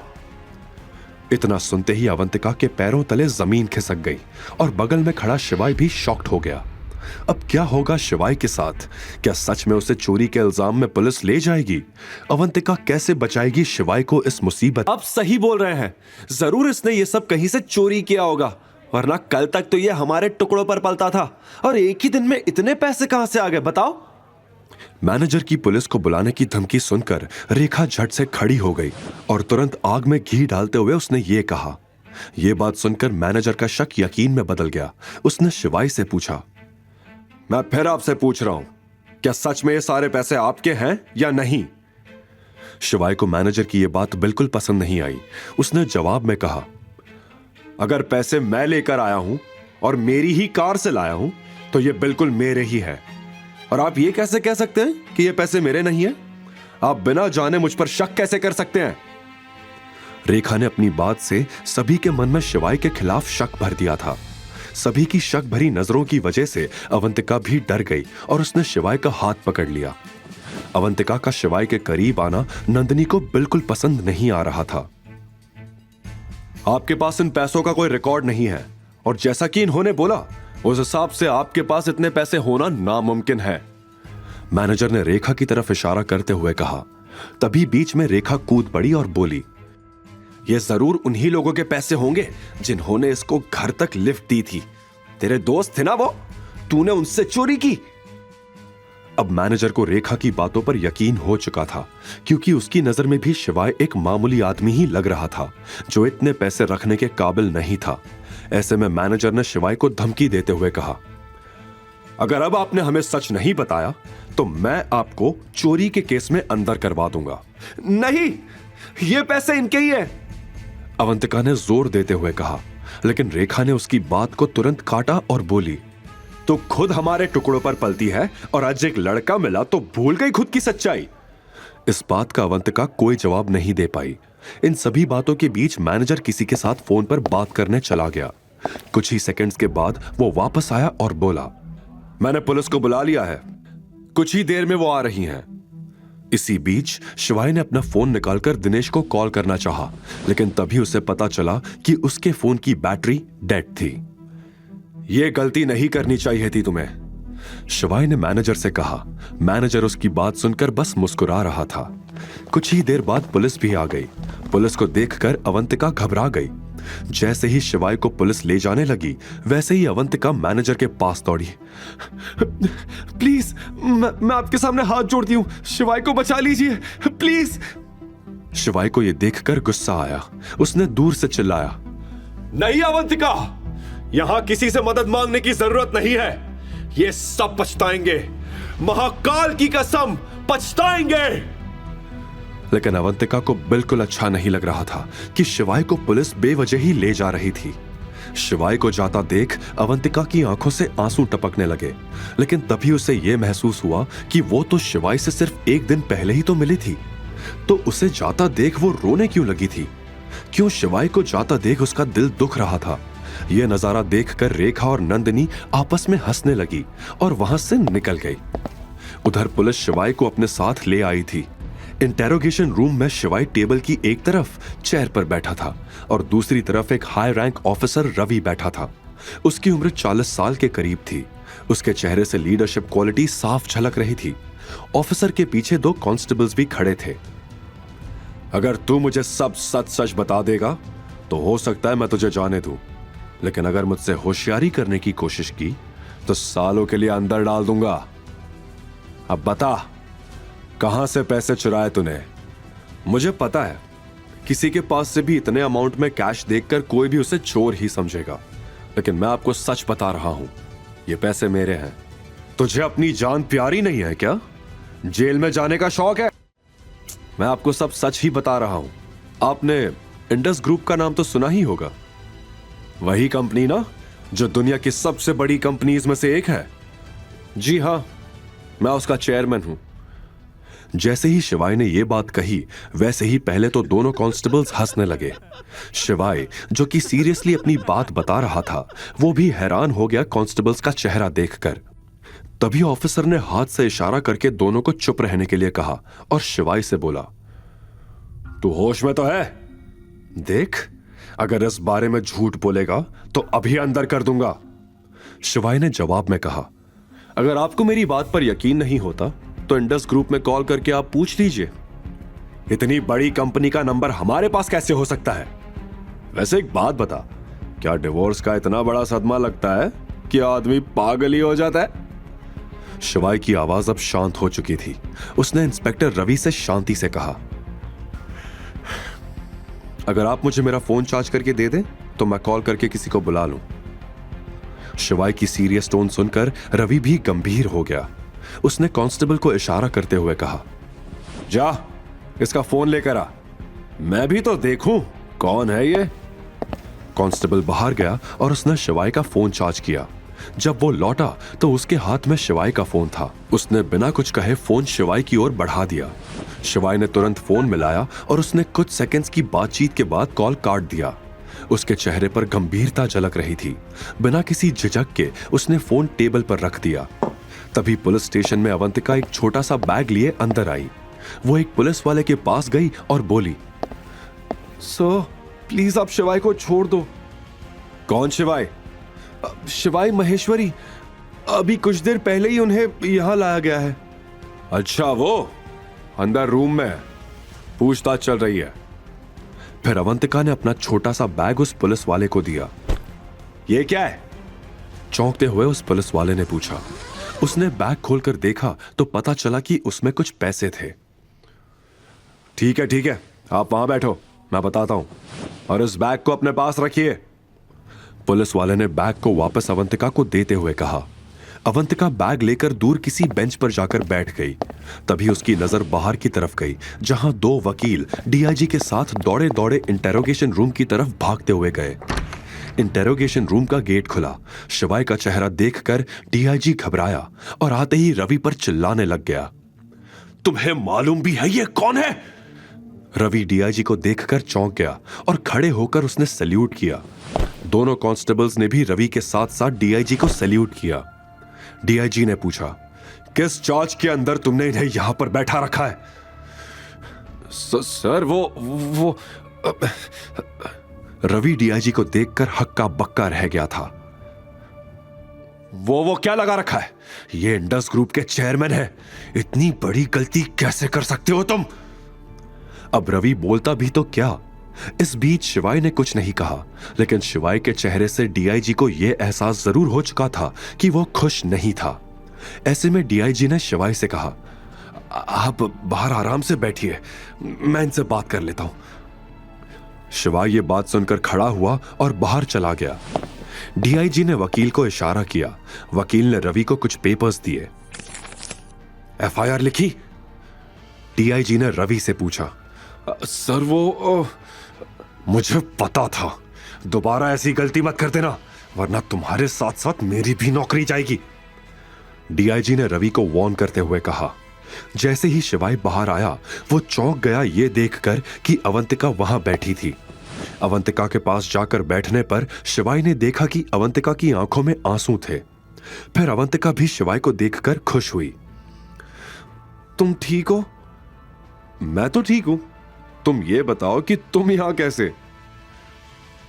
इतना सुनते ही अवंतिका के पैरों तले जमीन खिसक गई और बगल में खड़ा शिवाय भी शॉक्ड हो गया। अब क्या होगा शिवाय के साथ? क्या सच में उसे चोरी के इल्जाम में पुलिस ले जाएगी? अवंतिका कैसे बचाएगी शिवाय को इस मुसीबत? आप सही बोल रहे हैं, जरूर इसने ये सब कहीं से चोरी किया होगा, वरना कल तक तो ये हमारे टुकड़ों पर पलता था और एक ही दिन में इतने पैसे कहां से आ गए बताओ? मैनेजर की पुलिस को बुलाने की धमकी सुनकर रेखा झट से खड़ी हो गई और तुरंत आग में घी डालते हुए उसने ये कहा। यह बात सुनकर मैनेजर का शक यकीन में बदल गया। उसने शिवाय से पूछा, मैं फिर आपसे पूछ रहा हूं, क्या सच में ये सारे पैसे आपके हैं या नहीं? शिवाय को मैनेजर की यह बात बिल्कुल पसंद नहीं आई। उसने जवाब में कहा, अगर पैसे मैं लेकर आया हूं और मेरी ही कार से लाया हूं तो ये बिल्कुल मेरे ही है। और आप ये कैसे कह सकते हैं कि ये पैसे मेरे नहीं है? आप बिना जाने मुझ पर शक कैसे कर सकते हैं? रेखा ने अपनी बात से सभी के मन में शिवाय के खिलाफ शक भर दिया था। सभी की शक भरी नजरों की वजह से अवंतिका भी डर गई और उसने शिवाय का हाथ पकड़ लिया। अवंतिका का शिवाय के करीब आना नंदिनी को बिल्कुल पसंद नहीं आ रहा था। आपके पास इन पैसों का कोई रिकॉर्ड नहीं है और जैसा कि इन्होंने बोला, उस हिसाब से आपके पास इतने पैसे होना नामुमकिन है। मैनेजर ने रेखा की तरफ इशारा करते हुए कहा। तभी बीच में रेखा कूद पड़ी और बोली, ये जरूर उन्हीं लोगों के पैसे होंगे जिन्होंने इसको घर तक लिफ्ट दी थी। तेरे दोस्त थे ना वो, तूने उनसे चोरी की। अब मैनेजर को रेखा की बातों पर यकीन हो चुका था, क्योंकि उसकी नजर में भी शिवाय एक मामूली आदमी ही लग रहा था जो इतने पैसे रखने के काबिल नहीं था। ऐसे में मैनेजर ने शिवाय को धमकी देते हुए कहा, अगर अब आपने हमें सच नहीं बताया तो मैं आपको चोरी के केस में अंदर करवा दूंगा। नहीं, ये पैसे इनके ही हैं। अवंतिका ने जोर देते हुए कहा, लेकिन रेखा ने उसकी बात को तुरंत काटा और बोली, तो खुद हमारे टुकड़ों पर पलती है और आज एक लड़का मिला तो भूल गई खुद की सच्चाई। इस बात का अवंतिका कोई जवाब नहीं दे पाई। इन सभी बातों के बीच मैनेजर किसी के साथ फोन पर बात करने चला गया। कुछ ही सेकंड्स के बाद वो वापस आया और बोला, मैंने पुलिस को बुला लिया है, कुछ ही देर में वो आ रही हैं। इसी बीच शिवाय ने अपना फोन निकालकर दिनेश को कॉल करना चाहा, लेकिन तभी उसे पता चला कि उसके फोन की बैटरी डेड थी। यह गलती नहीं करनी चाहिए थी तुम्हें, शिवाय ने मैनेजर से कहा। मैनेजर उसकी बात सुनकर बस मुस्कुरा रहा था। कुछ ही देर बाद पुलिस भी आ गई। पुलिस को देखकर अवंतिका घबरा गई। जैसे ही शिवाय को पुलिस ले जाने लगी, वैसे ही अवंतिका मैनेजर के पास दौड़ी। प्लीज, मैं आपके सामने हाथ जोड़ती हूं, शिवाय को बचा लीजिए प्लीज। शिवाय को यह देखकर गुस्सा आया। उसने दूर से चिल्लाया, नहीं अवंतिका, यहां किसी से मदद मांगने की जरूरत नहीं है। ये सब पछताएंगे, महाकाल की कसम पछताएंगे। लेकिन अवंतिका को बिल्कुल अच्छा नहीं लग रहा था कि शिवाय को पुलिस बेवजह ही ले जा रही थी। शिवाय को जाता देख अवंतिका की आंखों से आंसू टपकने लगे, लेकिन तभी उसे यह महसूस हुआ कि वो तो शिवाय से सिर्फ एक दिन पहले ही तो मिली थी, तो उसे जाता देख वो रोने क्यों लगी थी? क्यों शिवाय को जाता देख उसका दिल दुख रहा था? यह नजारा देखकर रेखा और नंदिनी आपस में हंसने लगी और वहां से निकल गई। उधर पुलिस शिवाय को अपने साथ ले आई थी। इंटेरोगेशन रूम में शिवाय टेबल की एक तरफ चेयर पर बैठा था और दूसरी तरफ एक हाई रैंक ऑफिसर रवि बैठा था। उसकी उम्र 40 साल के करीब थी। उसके चेहरे से लीडरशिप क्वालिटी साफ झलक रही थी। ऑफिसर के पीछे 2 कांस्टेबल्स भी खड़े थे। अगर तू मुझे सब सच सच बता देगा तो हो सकता है मैं तुझे जाने दूं, लेकिन अगर मुझसे होशियारी करने की कोशिश की तो सालों के लिए अंदर डाल दूंगा। अब बता, कहां से पैसे चुराए तूने? मुझे पता है किसी के पास से भी इतने अमाउंट में कैश देखकर कोई भी उसे चोर ही समझेगा, लेकिन मैं आपको सच बता रहा हूं, ये पैसे मेरे हैं। तुझे अपनी जान प्यारी नहीं है क्या? जेल में जाने का शौक है? मैं आपको सब सच ही बता रहा हूं। आपने इंडस ग्रुप का नाम तो सुना ही होगा, वही कंपनी ना जो दुनिया की सबसे बड़ी कंपनीज में से एक है। जी हां, मैं उसका चेयरमैन हूं। जैसे ही शिवाय ने यह बात कही, वैसे ही पहले तो दोनों कांस्टेबल्स हंसने लगे। शिवाय, जो कि सीरियसली अपनी बात बता रहा था, वो भी हैरान हो गया कांस्टेबल्स का चेहरा देखकर। तभी ऑफिसर ने हाथ से इशारा करके दोनों को चुप रहने के लिए कहा और शिवाय से बोला, तू होश में तो है? देख, अगर इस बारे में झूठ बोलेगा तो अभी अंदर कर दूंगा। शिवाय ने जवाब में कहा, अगर आपको मेरी बात पर यकीन नहीं होता तो इंडस ग्रुप में कॉल करके आप पूछ लीजिए। इतनी बड़ी कंपनी का नंबर हमारे पास कैसे हो सकता है? वैसे एक बात बता, क्या डिवोर्स का इतना बड़ा सदमा लगता है कि आदमी पागल ही हो जाता है? शिवाय की आवाज अब शांत हो चुकी थी। उसने इंस्पेक्टर रवि से शांति से कहा, अगर आप मुझे मेरा फोन चार्ज करके दे दें तो मैं कॉल करके किसी को बुला लूं। शिवाय की सीरियस टोन सुनकर रवि भी गंभीर हो गया। उसने कांस्टेबल को इशारा करते हुए कहा, जा इसका फोन लेकर आ, मैं भी तो देखूं कौन है ये। कांस्टेबल बाहर गया और उसने शिवाय का फोन चार्ज किया। जब वो लौटा तो उसके हाथ में शिवाय का फोन था। उसने बिना कुछ कहे फोन शिवाय की ओर बढ़ा दिया। शिवाय ने तुरंत फोन मिलाया और उसने कुछ सेकंड्स की बातचीत के बाद कॉल काट दिया। उसके चेहरे पर गंभीरता झलक रही थी। बिना किसी झिझक के उसने फोन टेबल पर रख दिया। तभी पुलिस स्टेशन में अवंतिका एक छोटा सा बैग लिए अंदर आई। वो एक पुलिस वाले के पास गई और बोली, सर प्लीज आप शिवाय को छोड़ दो। कौन शिवाय? शिवाय महेश्वरी, अभी कुछ देर पहले ही उन्हें यहां लाया गया है। अच्छा, वो अंदर रूम में पूछताछ चल रही है। फिर अवंतिका ने अपना छोटा सा बैग उस पुलिस वाले को दिया। ये क्या है? चौंकते हुए उस पुलिस वाले ने पूछा। उसने बैग खोलकर देखा तो पता चला कि उसमें कुछ पैसे थे। ठीक है, आप वहां बैठो, मैं बताता हूं, और इस बैग को अपने पास रखिए। पुलिस वाले ने बैग को वापस अवंतिका को देते हुए कहा। अवंतिका बैग लेकर दूर किसी बेंच पर जाकर बैठ गई। तभी उसकी नजर बाहर की तरफ गई, जहां दो वकील डीआईजी के साथ दौड़े दौड़े इंटेरोगेशन रूम की तरफ भागते हुए गए। इंटेरोगेशन रूम का गेट खुला। शिवाय का चेहरा देखकर डीआईजी घबराया और आते ही रवि पर चिल्लाने लग गया, तुम्हें मालूम भी है ये कौन है? रवि डीआईजी को देखकर चौंक गया और खड़े होकर उसने सैल्यूट किया। दोनों कांस्टेबल्स ने भी रवि के साथ साथ डीआईजी को सैल्यूट किया। डीआईजी ने पूछा, किस चार्ज के अंदर तुमने इन्हें यहां पर बैठा रखा है? सर वो रवि डीआईजी को देखकर हक्का बक्का रह गया था। वो क्या लगा रखा है? ये इंडस ग्रुप के चेयरमैन है, इतनी बड़ी गलती कैसे कर सकते हो तुम? अब रवि बोलता भी तो क्या। इस बीच शिवाय ने कुछ नहीं कहा, लेकिन शिवाय के चेहरे से डीआईजी को यह एहसास जरूर हो चुका था कि वो खुश नहीं था। ऐसे में डीआईजी ने शिवाय से कहा, आप बाहर आराम से बैठिए, मैं इनसे बात कर लेता हूं। शिवाय ये बात सुनकर खड़ा हुआ और बाहर चला गया। डीआईजी ने वकील को इशारा किया। वकील ने रवि को कुछ पेपर्स दिए। एफआईआर लिखी? डीआईजी ने रवि से पूछा। सर वो मुझे पता था, दोबारा ऐसी गलती मत कर देना, वरना तुम्हारे साथ साथ मेरी भी नौकरी जाएगी। डीआईजी ने रवि को वार्न करते हुए कहा। जैसे ही शिवाय बाहर आया, वो चौंक गया ये देखकर कि अवंतिका वहां बैठी थी। अवंतिका के पास जाकर बैठने पर शिवाय ने देखा कि अवंतिका की आंखों में आंसू थे। फिर अवंतिका भी शिवाय को देखकर खुश हुई। तुम ठीक हो? मैं तो ठीक हूं, तुम ये बताओ कि तुम यहां कैसे?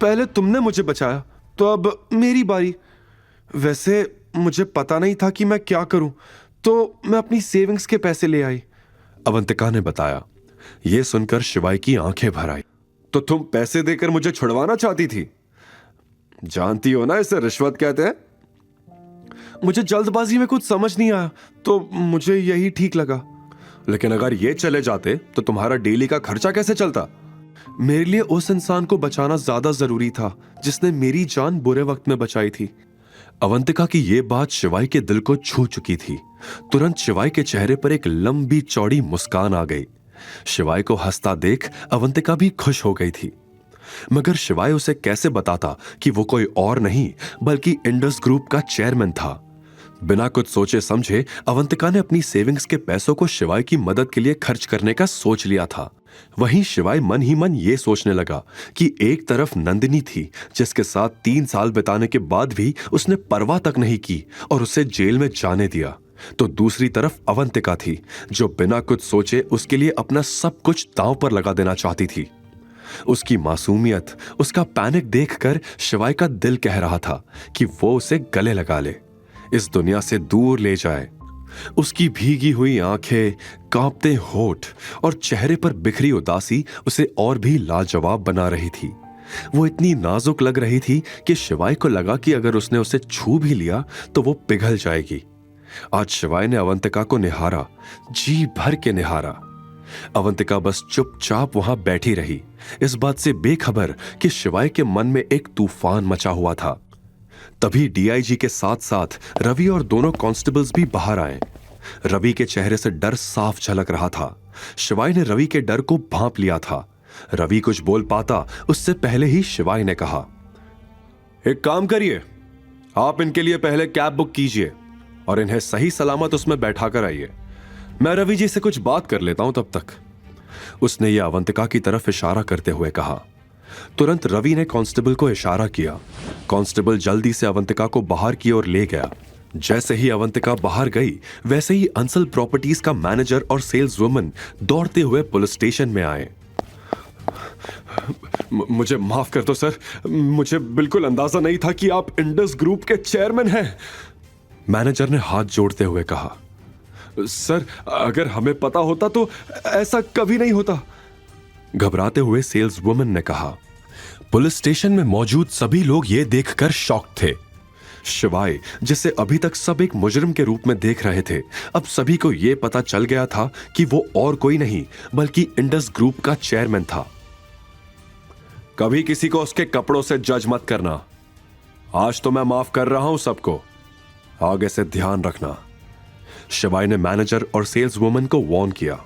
पहले तुमने मुझे बचाया तो अब मेरी बारी। वैसे मुझे पता नहीं था कि मैं क्या करूं, तो मैं अपनी सेविंग्स के पैसे ले आई, अवंतिका ने बताया। यह सुनकर शिवाय की आंखें भर आई। तो तुम पैसे देकर मुझे छुड़वाना चाहती थी? जानती हो ना इसे रिश्वत कहते हैं। मुझे जल्दबाजी में कुछ समझ नहीं आया तो मुझे यही ठीक लगा। लेकिन अगर ये चले जाते तो तुम्हारा डेली का खर्चा कैसे चलता? मेरे लिए उस इंसान को बचाना ज्यादा जरूरी था जिसने मेरी जान बुरे वक्त में बचाई थी। अवंतिका की यह बात शिवाई के दिल को छू चुकी थी। तुरंत शिवाई के चेहरे पर एक लंबी चौड़ी मुस्कान आ गई। शिवाई को हंसता देख अवंतिका भी खुश हो गई थी, मगर शिवाई उसे कैसे बताता कि वो कोई और नहीं बल्कि इंडस ग्रुप का चेयरमैन था। बिना कुछ सोचे समझे अवंतिका ने अपनी सेविंग्स के पैसों को शिवाई की मदद के लिए खर्च करने का सोच लिया था। वहीं शिवाई मन ही मन ये सोचने लगा कि एक तरफ नंदिनी थी जिसके साथ 3 साल बिताने के बाद भी उसने परवाह तक नहीं की और उसे जेल में जाने दिया, तो दूसरी तरफ अवंतिका थी जो बिना कुछ सोचे उसके लिए अपना सब कुछ दांव पर लगा देना चाहती थी। उसकी मासूमियत, उसका पैनिक देखकर शिवाई का दिल कह रहा था कि वो उसे गले लगा ले, इस दुनिया से दूर ले जाए। उसकी भीगी हुई आंखें, कांपते होठ और चेहरे पर बिखरी उदासी उसे और भी लाजवाब बना रही थी। वो इतनी नाजुक लग रही थी कि शिवाई को लगा कि अगर उसने उसे छू भी लिया तो वो पिघल जाएगी। आज शिवाई ने अवंतिका को निहारा, जी भर के निहारा। अवंतिका बस चुपचाप वहां बैठी रही, इस बात से बेखबर कि शिवाई के मन में एक तूफान मचा हुआ था। तभी डीआईजी के साथ साथ रवि और दोनों कांस्टेबल्स भी बाहर आए। रवि के चेहरे से डर साफ झलक रहा था। शिवाई ने रवि के डर को भांप लिया था। रवि कुछ बोल पाता उससे पहले ही शिवाई ने कहा, एक काम करिए, आप इनके लिए पहले कैब बुक कीजिए और इन्हें सही सलामत उसमें बैठा कर आइए। मैं रवि जी से कुछ बात कर लेता हूं तब तक। उसने यह अवंतिका की तरफ इशारा करते हुए कहा। तुरंत रवि ने कांस्टेबल को इशारा किया। कांस्टेबल जल्दी से अवंतिका को बाहर की ओर ले गया। जैसे ही अवंतिका बाहर गई वैसे ही अंसल प्रॉपर्टीज का मैनेजर और सेल्स वुमन दौड़ते हुए पुलिस स्टेशन में आए। मुझे माफ कर दो सर, मुझे बिल्कुल अंदाजा नहीं था कि आप इंडस ग्रुप के चेयरमैन हैं, मैनेजर ने हाथ जोड़ते हुए कहा। सर, अगर हमें पता होता तो ऐसा कभी नहीं होता, घबराते हुए सेल्स वुमन ने कहा। पुलिस स्टेशन में मौजूद सभी लोग यह देखकर शॉक थे। शिवाई, जिसे अभी तक सब एक मुजरिम के रूप में देख रहे थे, अब सभी को यह पता चल गया था कि वो और कोई नहीं बल्कि इंडस ग्रुप का चेयरमैन था। कभी किसी को उसके कपड़ों से जज मत करना। आज तो मैं माफ कर रहा हूं सबको, आगे से ध्यान रखना, शिवाई ने मैनेजर और सेल्स वुमन को वार्न किया।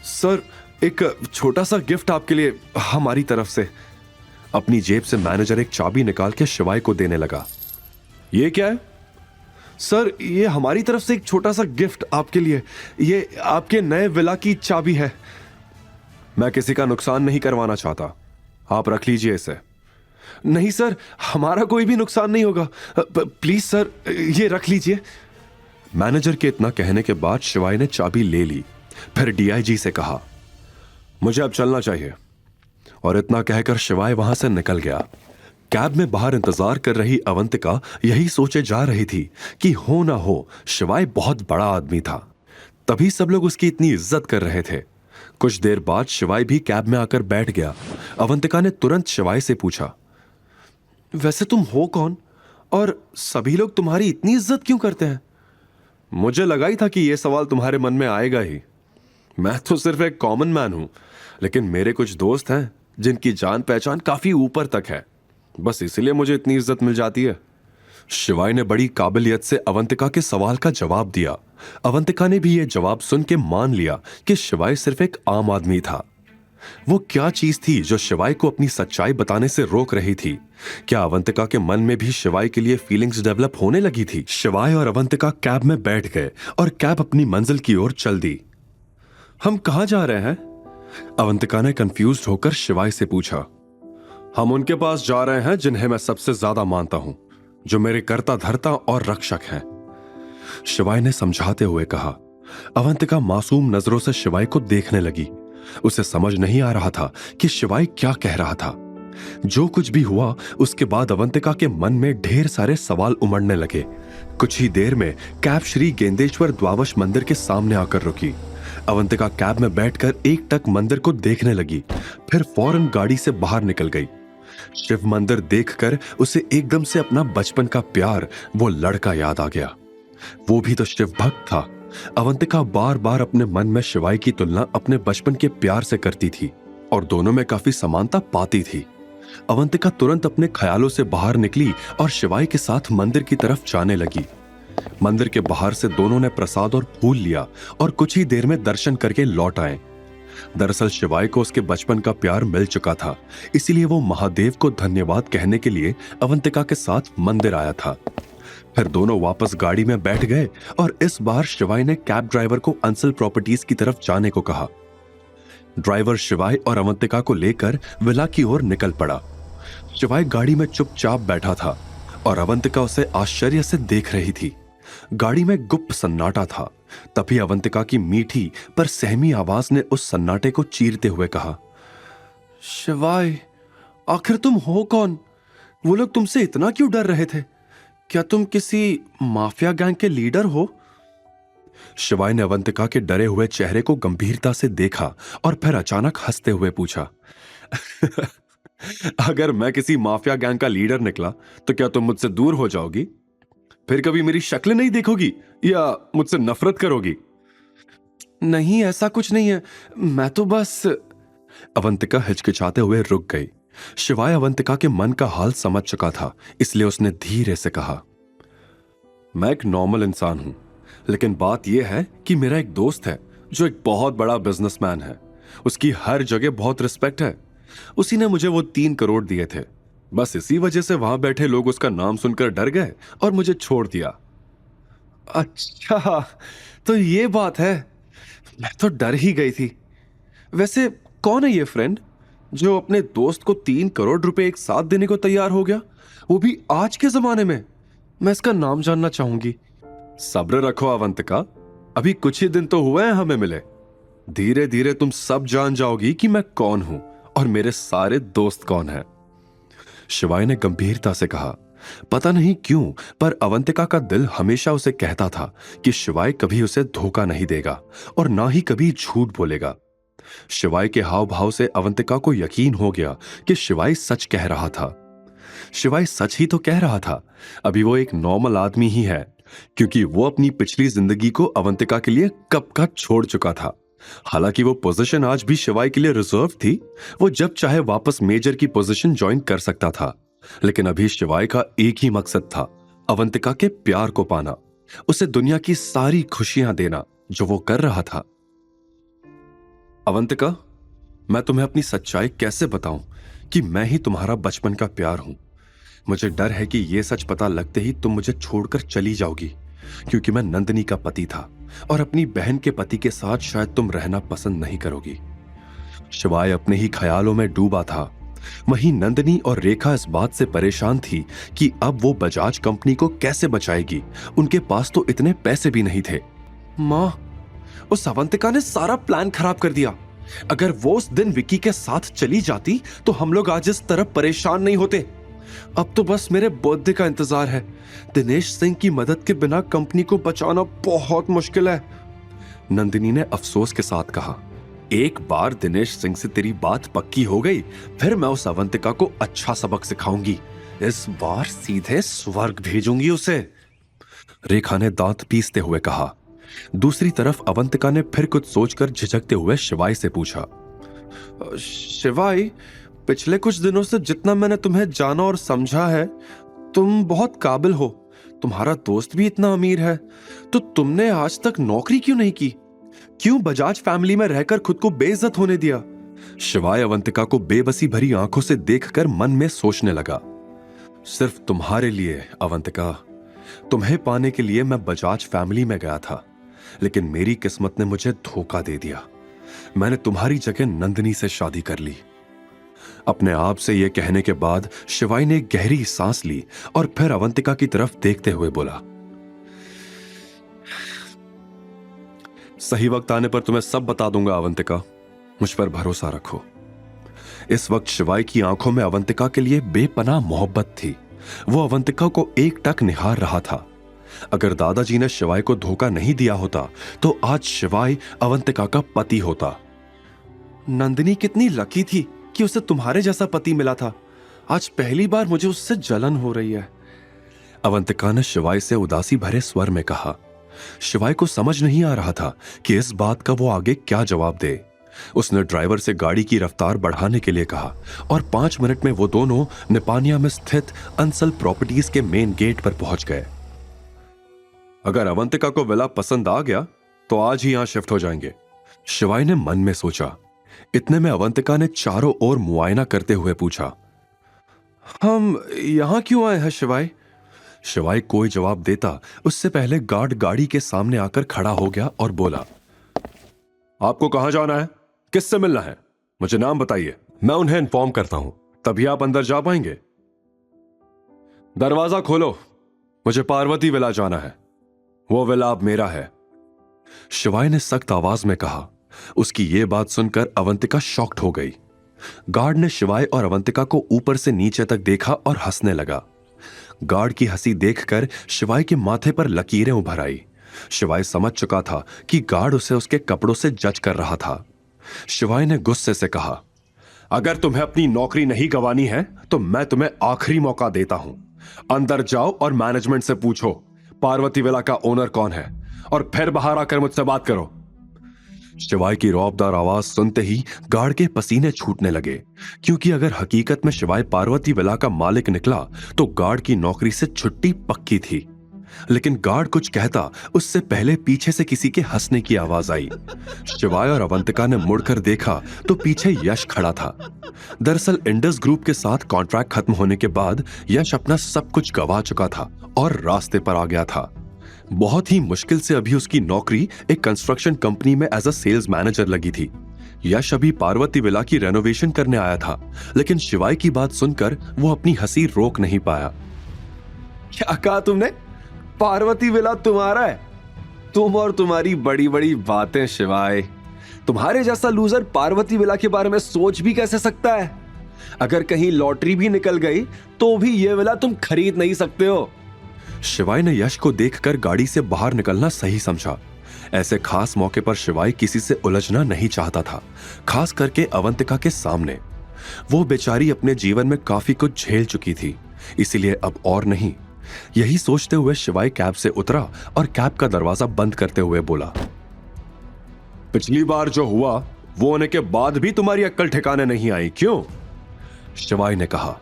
सर, एक छोटा सा गिफ्ट आपके लिए हमारी तरफ से। अपनी जेब से मैनेजर एक चाबी निकाल के शिवाई को देने लगा। ये क्या है? सर, ये हमारी तरफ से एक छोटा सा गिफ्ट आपके लिए। ये आपके नए विला की चाबी है। मैं किसी का नुकसान नहीं करवाना चाहता, आप रख लीजिए इसे। नहीं सर, हमारा कोई भी नुकसान नहीं होगा, प्लीज सर ये रख लीजिए। मैनेजर के इतना कहने के बाद शिवाई ने चाबी ले ली। फिर डीआईजी से कहा, मुझे अब चलना चाहिए। और इतना कहकर शिवाई वहां से निकल गया। कैब में बाहर इंतजार कर रही अवंतिका यही सोचे जा रही थी कि हो ना हो शिवाई बहुत बड़ा आदमी था, तभी सब लोग उसकी इतनी इज्जत कर रहे थे। कुछ देर बाद शिवाई भी कैब में आकर बैठ गया। अवंतिका ने तुरंत शिवाई से पूछा, वैसे तुम हो कौन और सभी लोग तुम्हारी इतनी इज्जत क्यों करते हैं? मुझे लगा ही था कि यह सवाल तुम्हारे मन में आएगा ही। मैं तो सिर्फ एक कॉमन मैन हूं, लेकिन मेरे कुछ दोस्त हैं जिनकी जान पहचान काफी ऊपर तक है, बस इसलिए मुझे इतनी इज्जत मिल जाती है। शिवाई ने बड़ी काबिलियत से अवंतिका के सवाल का जवाब दिया। अवंतिका ने भी यह जवाब सुन के मान लिया कि शिवाई सिर्फ एक आम आदमी था। वो क्या चीज थी जो शिवाई को अपनी सच्चाई बताने से रोक रही थी? क्या अवंतिका के मन में भी शिवाई के लिए फीलिंग्स डेवलप होने लगी थी? शिवाई और अवंतिका कैब में बैठ गए और कैब अपनी मंजिल की ओर चल दी। हम कहां जा रहे हैं? अवंतिका ने कंफ्यूज्ड होकर शिवाई से पूछा। हम उनके पास जा रहे हैं जिन्हें मैं सबसे ज्यादा मानता हूं, जो मेरे कर्ता धर्ता और रक्षक हैं, शिवाई ने समझाते हुए कहा। अवंतिका मासूम नजरों से शिवाई को देखने लगी। उसे समझ नहीं आ रहा था कि शिवाई क्या कह रहा था। जो कुछ भी हुआ उसके बाद अवंतिका के मन में ढेर सारे सवाल उमड़ने लगे। कुछ ही देर में कैब श्री गेंदेश्वर द्वादश मंदिर के सामने आकर रुकी। अवंतिका कैब में बैठकर एकटक मंदिर को देखने लगी, फिर फौरन गाड़ी से बाहर निकल गई। शिव मंदिर देखकर उसे एकदम से अपना बचपन का प्यार, वो लड़का याद आ गया। वो भी तो शिव भक्त था, अवंतिका बार बार अपने मन में शिवाय की तुलना अपने बचपन के प्यार से करती थी और दोनों में काफी समानता पाती थी। अवंतिका तुरंत अपने ख्यालों से बाहर निकली और शिवाय के साथ मंदिर की तरफ जाने लगी। मंदिर के बाहर से दोनों ने प्रसाद और फूल लिया और कुछ ही देर में दर्शन करके लौट आए। दरअसल शिवाय को उसके बचपन का प्यार मिल चुका था, इसीलिए वो महादेव को धन्यवाद कहने के लिए अवंतिका के साथ मंदिर आया था। फिर दोनों वापस गाड़ी में बैठ गए और इस बार शिवाय ने कैब ड्राइवर को अंसल प्रॉपर्टीज की तरफ जाने को कहा। ड्राइवर शिवाय और अवंतिका को लेकर विला की ओर निकल पड़ा। शिवाय गाड़ी में चुपचाप बैठा था और अवंतिका उसे आश्चर्य से देख रही थी। गाड़ी में गुप्त सन्नाटा था। तभी अवंतिका की मीठी पर सहमी आवाज ने उस सन्नाटे को चीरते हुए कहा, शिवाय, आखिर तुम हो कौन? वो लोग तुमसे इतना क्यों डर रहे थे? क्या तुम किसी माफिया गैंग के लीडर हो? शिवाय ने अवंतिका के डरे हुए चेहरे को गंभीरता से देखा और फिर अचानक हंसते हुए पूछा, अगर मैं किसी माफिया गैंग का लीडर निकला तो क्या तुम मुझसे दूर हो जाओगी? फिर कभी मेरी शक्ल नहीं देखोगी या मुझसे नफरत करोगी? नहीं, ऐसा कुछ नहीं है, मैं तो बस। अवंतिका हिचकिचाते हुए रुक गई। शिवाय अवंतिका के मन का हाल समझ चुका था, इसलिए उसने धीरे से कहा, मैं एक नॉर्मल इंसान हूं, लेकिन बात यह है कि मेरा एक दोस्त है जो एक बहुत बड़ा बिजनेसमैन है। उसकी हर जगह बहुत रिस्पेक्ट है। उसी ने मुझे वो 3 करोड़ दिए थे। बस इसी वजह से वहां बैठे लोग उसका नाम सुनकर डर गए और मुझे छोड़ दिया। अच्छा, तो ये बात है। मैं तो डर ही गई थी। वैसे कौन है ये फ्रेंड जो अपने दोस्त को 3 करोड़ रुपए एक साथ देने को तैयार हो गया, वो भी आज के जमाने में? मैं इसका नाम जानना चाहूंगी। सब्र रखो अवंतिका, अभी कुछ ही दिन तो हुए हैं हमें मिले। धीरे धीरे तुम सब जान जाओगी कि मैं कौन हूं और मेरे सारे दोस्त कौन हैं। शिवाय ने गंभीरता से कहा। पता नहीं क्यों, पर अवंतिका का दिल हमेशा उसे कहता था कि शिवाय कभी उसे धोखा नहीं देगा और ना ही कभी झूठ बोलेगा। शिवाय के हाव भाव से अवंतिका को यकीन हो गया कि शिवाय सच कह रहा था। शिवाय सच ही तो कह रहा था। अभी वो एक नॉर्मल आदमी ही है, क्योंकि वो अपनी पिछली जिंदगी को अवंतिका के लिए कब का छोड़ चुका था। हालांकि वो पोजीशन आज भी शिवाय के लिए रिजर्व थी। वो जब चाहे वापस मेजर की पोजीशन ज्वाइन कर सकता था, लेकिन अभी शिवाय का एक ही मकसद था, अवंतिका के प्यार को पाना, उसे दुनिया की सारी खुशियां देना जो वो कर रहा था। अवंतिका, मैं तुम्हें अपनी सच्चाई कैसे बताऊं कि मैं ही तुम्हारा बचपन का प्यार हूं। मुझे डर है कि यह सच पता लगते ही तुम मुझे छोड़कर चली जाओगी, क्योंकि मैं नंदिनी का पति था और अपनी बहन के पति के साथ शायद तुम रहना पसंद नहीं करोगी। शिवाय अपने ही ख्यालों में डूबा था। वहीं नंदिनी और रेखा इस बात से परेशान थी कि अब वो बजाज कंपनी को कैसे बचाएगी। उनके पास तो इतने पैसे भी नहीं थे। मां, उस अवंतिका ने सारा प्लान खराब कर दिया। अगर वो उस दिन विकी के साथ चली जाती तो हम लोग आज इस तरह परेशान नहीं होते। अब तो बस मेरे बर्थडे का इंतजार है। दिनेश सिंह की मदद के बिना कंपनी को बचाना बहुत मुश्किल है। नंदिनी ने अफसोस के साथ कहा। एक बार दिनेश सिंह से तेरी बात पक्की हो गई, फिर मैं उस अवंतिका को अच्छा सबक सिखाऊंगी। इस बार सीधे स्वर्ग भेजूंगी उसे। रेखा ने दांत पीसते हुए कहा। दूसरी तरफ अवंतिका ने फिर कुछ सोचकर झिझकते हुए शिवाय से पूछा, शिवाय, पिछले कुछ दिनों से जितना मैंने तुम्हें जाना और समझा है, तुम बहुत काबिल हो। तुम्हारा दोस्त भी इतना अमीर है, तो तुमने आज तक नौकरी क्यों नहीं की? क्यों बजाज फैमिली में रहकर खुद को बेइज्जत होने दिया? शिवाय अवंतिका को बेबसी भरी आंखों से देखकर मन में सोचने लगा। सिर्फ तुम्हारे लिए अवंतिका, तुम्हें पाने के लिए मैं बजाज फैमिली में गया था, लेकिन मेरी किस्मत ने मुझे धोखा दे दिया। मैंने तुम्हारी जगह नंदिनी से शादी कर ली। अपने आप से यह कहने के बाद शिवाय ने गहरी सांस ली और फिर अवंतिका की तरफ देखते हुए बोला, सही वक्त आने पर तुम्हें सब बता दूंगा अवंतिका, मुझ पर भरोसा रखो। इस वक्त शिवाय की आंखों में अवंतिका के लिए बेपनाह मोहब्बत थी। वो अवंतिका को एकटक निहार रहा था। अगर दादाजी ने शिवाय को धोखा नहीं दिया होता तो आज शिवाय अवंतिका का पति होता। नंदिनी कितनी लकी थी कि उसे तुम्हारे जैसा पति मिला था। आज पहली बार मुझे उससे जलन हो रही है। अवंतिका ने शिवाय से उदासी भरे स्वर में कहा। शिवाय को समझ नहीं आ रहा था कि इस बात का वो आगे क्या जवाब दे। उसने ड्राइवर से गाड़ी की रफ्तार बढ़ाने के लिए कहा और 5 मिनट में वो दोनों निपानिया में स्थित अंसल प्रॉपर्टीज के मेन गेट पर पहुंच गए। अगर अवंतिका को विला पसंद आ गया तो आज ही यहां शिफ्ट हो जाएंगे, शिवाय ने मन में सोचा। इतने में अवंतिका ने चारों ओर मुआयना करते हुए पूछा, हम यहां क्यों आए हैं शिवाय? शिवाय कोई जवाब देता उससे पहले गार्ड गाड़ी के सामने आकर खड़ा हो गया और बोला, आपको कहां जाना है, किससे मिलना है, मुझे नाम बताइए, मैं उन्हें इन्फॉर्म करता हूं, तभी आप अंदर जा पाएंगे। दरवाजा खोलो, मुझे पार्वती विला जाना है, वो विला अब मेरा है, शिवाय ने सख्त आवाज में कहा। उसकी यह बात सुनकर अवंतिका शॉक्ड हो गई। गार्ड ने शिवाय और अवंतिका को ऊपर से नीचे तक देखा और हंसने लगा। गार्ड की हंसी देखकर शिवाय के माथे पर लकीरें उभर आई। शिवाय समझ चुका था कि गार्ड उसे उसके कपड़ों से जज कर रहा था। शिवाय ने गुस्से से कहा, अगर तुम्हें अपनी नौकरी नहीं गंवानी है तो मैं तुम्हें आखिरी मौका देता हूं, अंदर जाओ और मैनेजमेंट से पूछो पार्वती विला का ओनर कौन है और फिर बाहर आकर मुझसे बात करो। शिवाय की रौबदार आवाज सुनते ही गार्ड के पसीने छूटने लगे, क्योंकि अगर हकीकत में शिवाय पार्वती विला का मालिक निकला तो गार्ड की नौकरी से छुट्टी पक्की थी। लेकिन गार्ड कुछ कहता उससे पहले पीछे से किसी के हंसने की आवाज आई। शिवाय और अवंतिका ने मुड़कर देखा तो पीछे यश खड़ा था। दरअसल इंडस ग्रुप के साथ कॉन्ट्रैक्ट खत्म होने के बाद यश अपना सब कुछ गंवा चुका था और रास्ते पर आ गया था। बहुत ही मुश्किल से अभी उसकी नौकरी एक कंस्ट्रक्शन कंपनी में एज अ सेल्स मैनेजर लगी थी। यश अभी पार्वती विला की रेनोवेशन करने आया था, लेकिन शिवाय की बात सुनकर वो अपनी हंसी रोक नहीं पाया। क्या कहा तुमने? पार्वती विला तुम्हारा है? तुम और तुम्हारी बड़ी बड़ी बातें शिवाय। तुम्हारे जैसा लूजर पार्वती विला के बारे में सोच भी कैसे सकता है? अगर कहीं लॉटरी भी निकल गई तो भी यह विला तुम खरीद नहीं सकते हो। शिवाय ने यश को देखकर गाड़ी से बाहर निकलना सही समझा। ऐसे खास मौके पर शिवाय किसी से उलझना नहीं चाहता था, खास करके अवंतिका के सामने। वो बेचारी अपने जीवन में काफी कुछ झेल चुकी थी, इसीलिए अब और नहीं। यही सोचते हुए शिवाय कैब से उतरा और कैब का दरवाजा बंद करते हुए बोला, पिछली बार जो हुआ वो होने के बाद भी तुम्हारी अक्ल ठिकाने नहीं आई, क्यों? शिवाय ने कहा।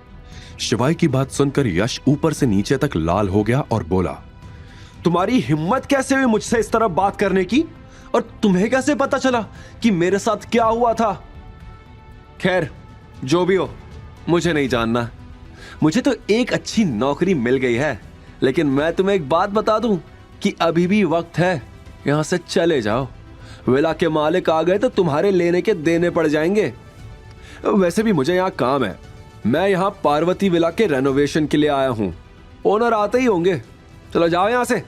शिवाय की बात सुनकर यश ऊपर से नीचे तक लाल हो गया और बोला, तुम्हारी हिम्मत कैसे हुई मुझसे इस तरह बात करने की? और तुम्हें कैसे पता चला कि मेरे साथ क्या हुआ था? खैर, जो भी हो, मुझे नहीं जानना। मुझे तो एक अच्छी नौकरी मिल गई है, लेकिन मैं तुम्हें एक बात बता दूं कि अभी भी वक्त है, यहां से चले जाओ। विला के मालिक आ गए तो तुम्हारे लेने के देने पड़ जाएंगे। वैसे भी मुझे यहां काम है, मैं यहां पार्वती विला के रेनोवेशन के लिए आया हूं। ओनर आते ही होंगे, चलो जाओ यहां से।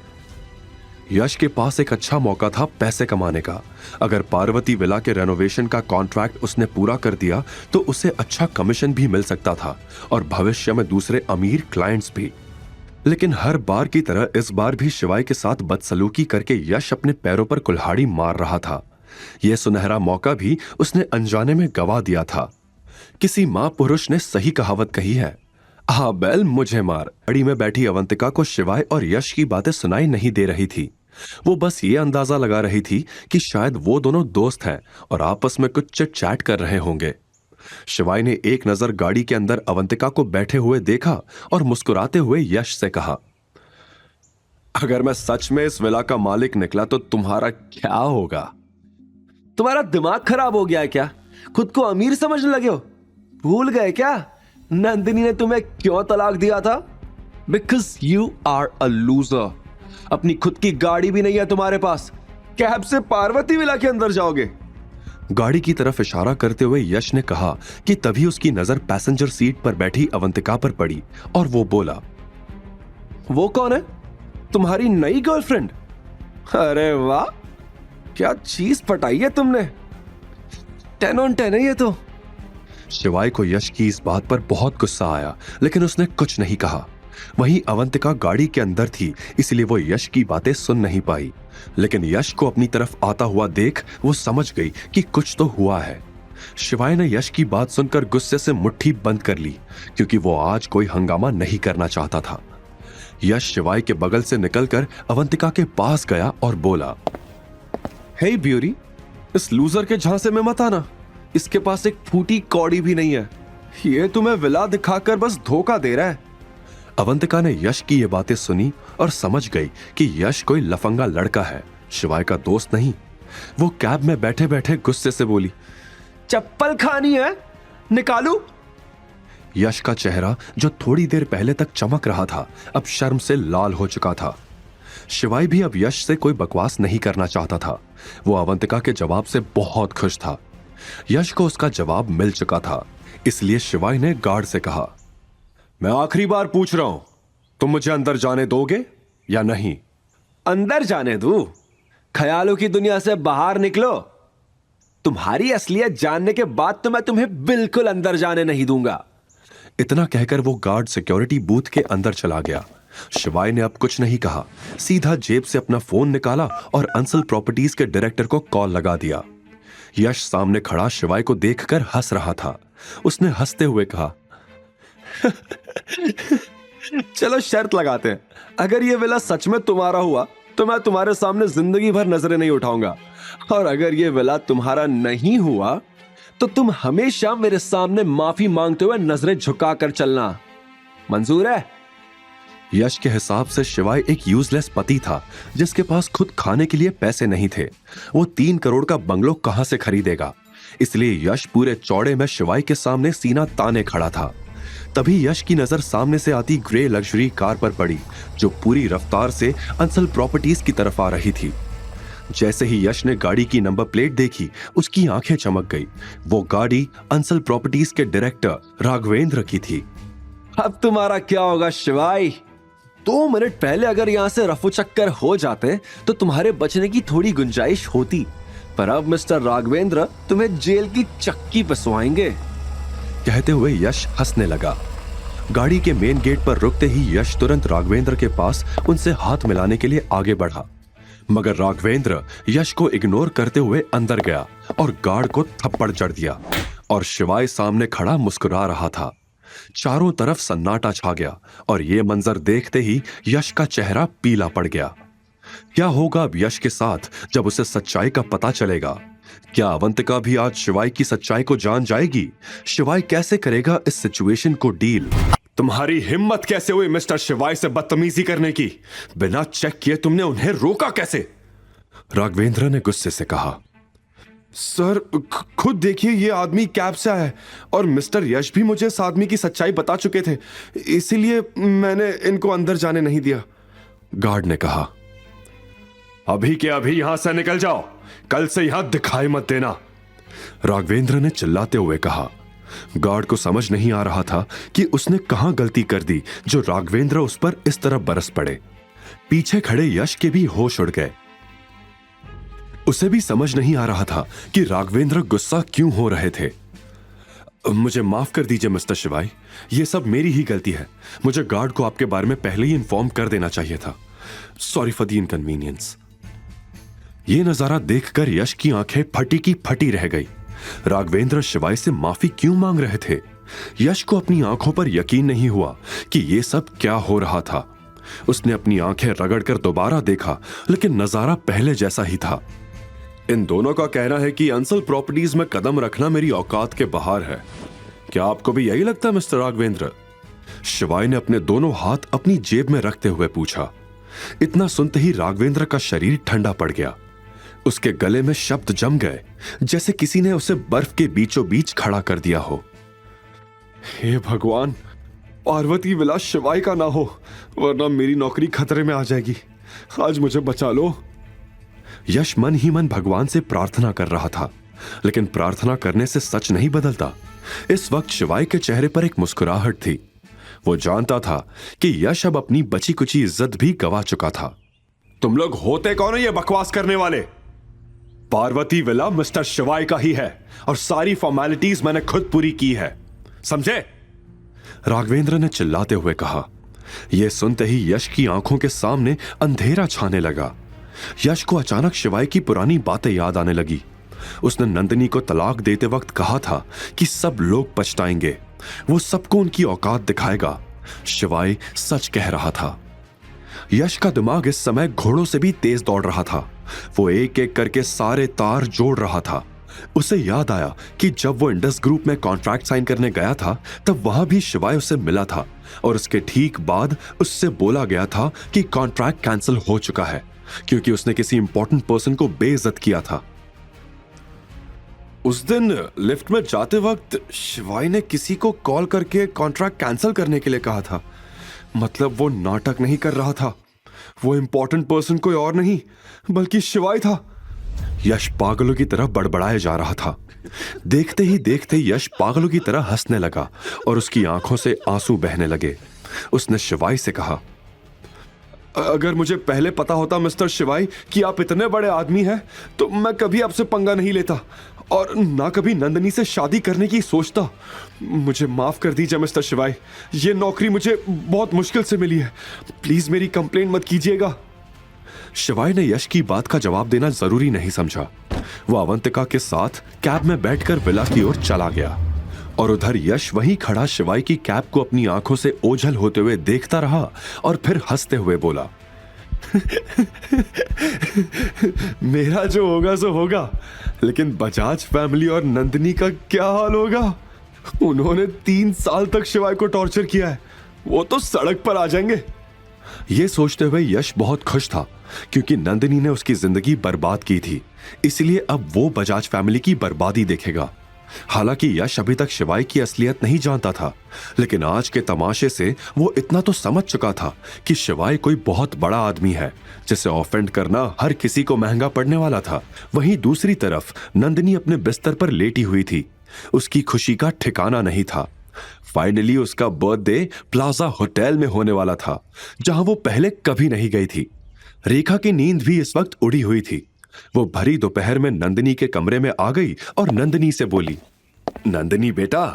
यश के पास एक अच्छा मौका था पैसे कमाने का। अगर पार्वती विला के रेनोवेशन का कॉन्ट्रैक्ट उसने पूरा कर दिया तो उसे अच्छा कमीशन भी मिल सकता था और भविष्य में दूसरे अमीर क्लाइंट्स भी। लेकिन हर बार की तरह इस बार भी शिवाय के साथ बदसलूकी करके यश अपने पैरों पर कुल्हाड़ी मार रहा था। यह सुनहरा मौका भी उसने अनजाने में गवा दिया था। किसी मां पुरुष ने सही कहावत कही है, आ बैल मुझे मार। गाड़ी में बैठी अवंतिका को शिवाय और यश की बातें सुनाई नहीं दे रही थी। वो बस ये अंदाजा लगा रही थी कि शायद वो दोनों दोस्त हैं और आपस में कुछ चिट चैट कर रहे होंगे। शिवाय ने एक नजर गाड़ी के अंदर अवंतिका को बैठे हुए देखा और मुस्कुराते हुए यश से कहा, अगर मैं सच में इस विला का मालिक निकला तो तुम्हारा क्या होगा? तुम्हारा दिमाग खराब हो गया है क्या? खुद को अमीर समझने लगे हो? भूल गए क्या नंदिनी ने तुम्हें क्यों तलाक दिया था? Because you are a loser. अपनी खुद की गाड़ी भी नहीं है तुम्हारे पास, कैब से पार्वती विला के अंदर जाओगे। गाड़ी की तरफ इशारा करते हुए यश ने कहा कि तभी उसकी नजर पैसेंजर सीट पर बैठी अवंतिका पर पड़ी और वो बोला, वो कौन है? तुम्हारी नई गर्लफ्रेंड? अरे वाह, क्या चीज पटाई है तुमने। 10 on 10 है ये तो। शिवाय को यश की इस बात पर बहुत गुस्सा आया, लेकिन उसने कुछ नहीं कहा। वहीं अवंतिका गाड़ी के अंदर थी, इसलिए वो यश की बातें सुन नहीं पाई। लेकिन यश को अपनी तरफ आता हुआ देख वो समझ गई कि कुछ तो हुआ है। शिवाय ने यश की बात सुनकर गुस्से से मुट्ठी बंद कर ली, क्योंकि वो आज कोई हंगामा नहीं करना चाहता था। यश शिवाय के बगल से निकलकर अवंतिका के पास गया और बोला, हे ब्यूरी, इस लूजर के झांसे में मत आना। इसके पास एक फूटी कौड़ी भी नहीं है। ये तुम्हें विला दिखाकर बस धोखा दे रहा है। अवंतिका ने यश की ये बातें सुनी और समझ गई कि यश कोई लफंगा लड़का है, शिवाय का दोस्त नहीं। वो कैब में बैठे बैठे गुस्से से बोली, चप्पल खानी है, निकालू? यश का चेहरा जो थोड़ी देर पहले तक चमक रहा था अब शर्म से लाल हो चुका था। शिवाय भी अब यश से कोई बकवास नहीं करना चाहता था। वो अवंतिका के जवाब से बहुत खुश था। यश को उसका जवाब मिल चुका था, इसलिए शिवाय ने गार्ड से कहा, मैं आखिरी बार पूछ रहा हूं, तुम मुझे अंदर जाने दोगे या नहीं? अंदर जाने दूं? ख्यालों की दुनिया से बाहर निकलो। तुम्हारी असलियत जानने के बाद तो मैं तुम्हें बिल्कुल अंदर जाने नहीं दूंगा। इतना कहकर वो गार्ड सिक्योरिटी बूथ के अंदर चला गया। शिवाय ने अब कुछ नहीं कहा, सीधा जेब से अपना फोन निकाला और अंसल प्रॉपर्टीज के डायरेक्टर को कॉल लगा दिया। यश सामने खड़ा शिवाय को देखकर हंस रहा था। उसने हंसते हुए कहा, चलो शर्त लगाते हैं, अगर ये विला सच में तुम्हारा हुआ तो मैं तुम्हारे सामने जिंदगी भर नजरें नहीं उठाऊंगा, और अगर ये विला तुम्हारा नहीं हुआ तो तुम हमेशा मेरे सामने माफी मांगते हुए नजरें झुकाकर चलना। मंजूर है? यश के हिसाब से शिवाय एक यूजलेस पति था जिसके पास खुद खाने के लिए पैसे नहीं थे। वो 3 करोड़ का बंगलो कहां से खरीदेगा? इसलिए यश पूरे चौड़े में शिवाय के सामने सीना ताने खड़ा था। तभी यश की नजर सामने से आती ग्रे लग्जरी कार पर पड़ी जो पूरी रफ्तार से अंसल प्रॉपर्टीज की तरफ आ रही थी। जैसे ही यश ने गाड़ी की नंबर प्लेट देखी, उसकी आंखें चमक गई। वो गाड़ी अंसल प्रॉपर्टीज के डायरेक्टर राघवेंद्र की थी। अब तुम्हारा क्या होगा शिवाय? 2 मिनट पहले अगर यहां से रफू चक्कर हो जाते तो तुम्हारे बचने की थोड़ी गुंजाइश होती, पर अब मिस्टर राघवेंद्र तुम्हें जेल की चक्की पे सुआएंगे। कहते हुए यश हंसने लगा। गाड़ी के मेन गेट पर रुकते ही यश तुरंत राघवेंद्र के पास उनसे हाथ मिलाने के लिए आगे बढ़ा, मगर राघवेंद्र यश को इग्नोर करते हुए अंदर गया और गार्ड को थप्पड़ जड़ दिया। और शिवाय सामने खड़ा मुस्कुरा रहा था। चारों तरफ सन्नाटा छा गया और यह मंजर देखते ही यश का चेहरा पीला पड़ गया। क्या होगा अब यश के साथ जब उसे सच्चाई का पता चलेगा? क्या अवंतिका भी आज शिवाय की सच्चाई को जान जाएगी? शिवाय कैसे करेगा इस सिचुएशन को डील? तुम्हारी हिम्मत कैसे हुई मिस्टर शिवाय से बदतमीजी करने की? बिना चेक किए तुमने उन्हें रोका कैसे? राघवेंद्र ने गुस्से से कहा, सर खुद देखिए, ये आदमी कैब से आया है और मिस्टर यश भी मुझे इस आदमी की सच्चाई बता चुके थे, इसीलिए मैंने इनको अंदर जाने नहीं दिया। गार्ड ने कहा, अभी के अभी यहां से निकल जाओ, कल से यहां दिखाई मत देना। राघवेंद्र ने चिल्लाते हुए कहा। गार्ड को समझ नहीं आ रहा था कि उसने कहां गलती कर दी जो राघवेंद्र उस पर इस तरह बरस पड़े। पीछे खड़े यश के भी होश उड़ गए। उसे भी समझ नहीं आ रहा था कि राघवेंद्र गुस्सा क्यों हो रहे थे। मुझे माफ कर दीजिए मिस्टर शिवाय, यह सब मेरी ही गलती है। मुझे गार्ड को आपके बारे में पहले ही इन्फॉर्म कर देना चाहिए था। Sorry for the inconvenience. ये नजारा देखकर यश की आंखें फटी की फटी रह गई। राघवेंद्र शिवाय से माफी क्यों मांग रहे थे? यश को अपनी आंखों पर यकीन नहीं हुआ कि यह सब क्या हो रहा था। उसने अपनी आंखें रगड़कर दोबारा देखा, लेकिन नजारा पहले जैसा ही था। इन दोनों का कहना है कि अंसल प्रॉपर्टीज में कदम रखना मेरी औकात के बाहर है। क्या आपको भी यही लगता है मिस्टर राघवेंद्र? शिवाय ने अपने दोनों हाथ अपनी जेब में रखते हुए पूछा। इतना सुनते ही राघवेंद्र का शरीर ठंडा पड़ गया। उसके गले में शब्द जम गए, जैसे किसी ने उसे बर्फ के बीचों बीच खड़ा कर दिया हो। हे भगवान, पार्वती विलास शिवाय का ना हो, वरना मेरी नौकरी खतरे में आ जाएगी। आज मुझे बचा लो। यश मन ही मन भगवान से प्रार्थना कर रहा था, लेकिन प्रार्थना करने से सच नहीं बदलता। इस वक्त शिवाय के चेहरे पर एक मुस्कुराहट थी। वो जानता था कि यश अब अपनी बची कुची इज्जत भी गवा चुका था। तुम लोग होते कौन हो ये बकवास करने वाले? पार्वती विला मिस्टर शिवाय का ही है और सारी फॉर्मेलिटीज मैंने खुद पूरी की है, समझे? राघवेंद्र ने चिल्लाते हुए कहा। यह सुनते ही यश की आंखों के सामने अंधेरा छाने लगा। यश को अचानक शिवाय की पुरानी बातें याद आने लगी। उसने नंदिनी को तलाक देते वक्त कहा था कि सब लोग पछताएंगे, वो सबको उनकी औकात दिखाएगा। शिवाय सच कह रहा था। यश का दिमाग इस समय घोड़ों से भी तेज दौड़ रहा था। वो एक एक करके सारे तार जोड़ रहा था। उसे याद आया कि जब वो इंडस ग्रुप में कॉन्ट्रैक्ट साइन करने गया था तब वहां भी शिवाय उससे मिला था और उसके ठीक बाद उससे बोला गया था कि कॉन्ट्रैक्ट कैंसिल हो चुका है क्योंकि उसने किसी इंपॉर्टेंट पर्सन को बेइज्जत किया था। उस दिन लिफ्ट में जाते वक्त शिवाय ने किसी को कॉल करके कॉन्ट्रैक्ट कैंसिल करने के लिए कहा था। मतलब वो नाटक नहीं कर रहा था, वो इंपॉर्टेंट पर्सन कोई और नहीं बल्कि शिवाय था। यश पागलों की तरह बड़बड़ाए जा रहा था। देखते ही देखते यश पागलों की तरह हंसने लगा और उसकी आंखों से आंसू बहने लगे। उसने शिवाय से कहा, अगर मुझे पहले पता होता मिस्टर शिवाय कि आप इतने बड़े आदमी हैं तो मैं कभी आपसे पंगा नहीं लेता और ना कभी नंदिनी से शादी करने की सोचता। मुझे माफ कर दीजिए मिस्टर शिवाय, ये नौकरी मुझे बहुत मुश्किल से मिली है। प्लीज मेरी कंप्लेंट मत कीजिएगा। शिवाय ने यश की बात का जवाब देना जरूरी नहीं समझा। वो अवंतिका के साथ कैब में बैठकर विला की ओर चला गया और उधर यश वहीं खड़ा शिवाय की कैब को अपनी आंखों से ओझल होते हुए देखता रहा और फिर हंसते हुए बोला, मेरा जो होगा सो होगा, लेकिन बजाज फैमिली और नंदिनी का क्या हाल होगा? उन्होंने 3 साल तक शिवाय को टॉर्चर किया है, वो तो सड़क पर आ जाएंगे। ये सोचते हुए यश बहुत खुश था क्योंकि नंदिनी ने उसकी जिंदगी बर्बाद की थी, इसलिए अब वो बजाज फैमिली की बर्बादी देखेगा। हालांकि यश अभी तक शिवाय की असलियत नहीं जानता था, लेकिन आज के तमाशे से वो इतना तो समझ चुका था कि शिवाय कोई बहुत बड़ा आदमी है जिसे ऑफेंड करना हर किसी को महंगा पड़ने वाला था। वहीं दूसरी तरफ नंदिनी अपने बिस्तर पर लेटी हुई थी। उसकी खुशी का ठिकाना नहीं था। फाइनली उसका बर्थडे प्लाजा होटल में होने वाला था जहां वो पहले कभी नहीं गई थी। रेखा की नींद भी इस वक्त उड़ी हुई थी। वो भरी दोपहर में नंदिनी के कमरे में आ गई और नंदिनी से बोली, नंदिनी बेटा,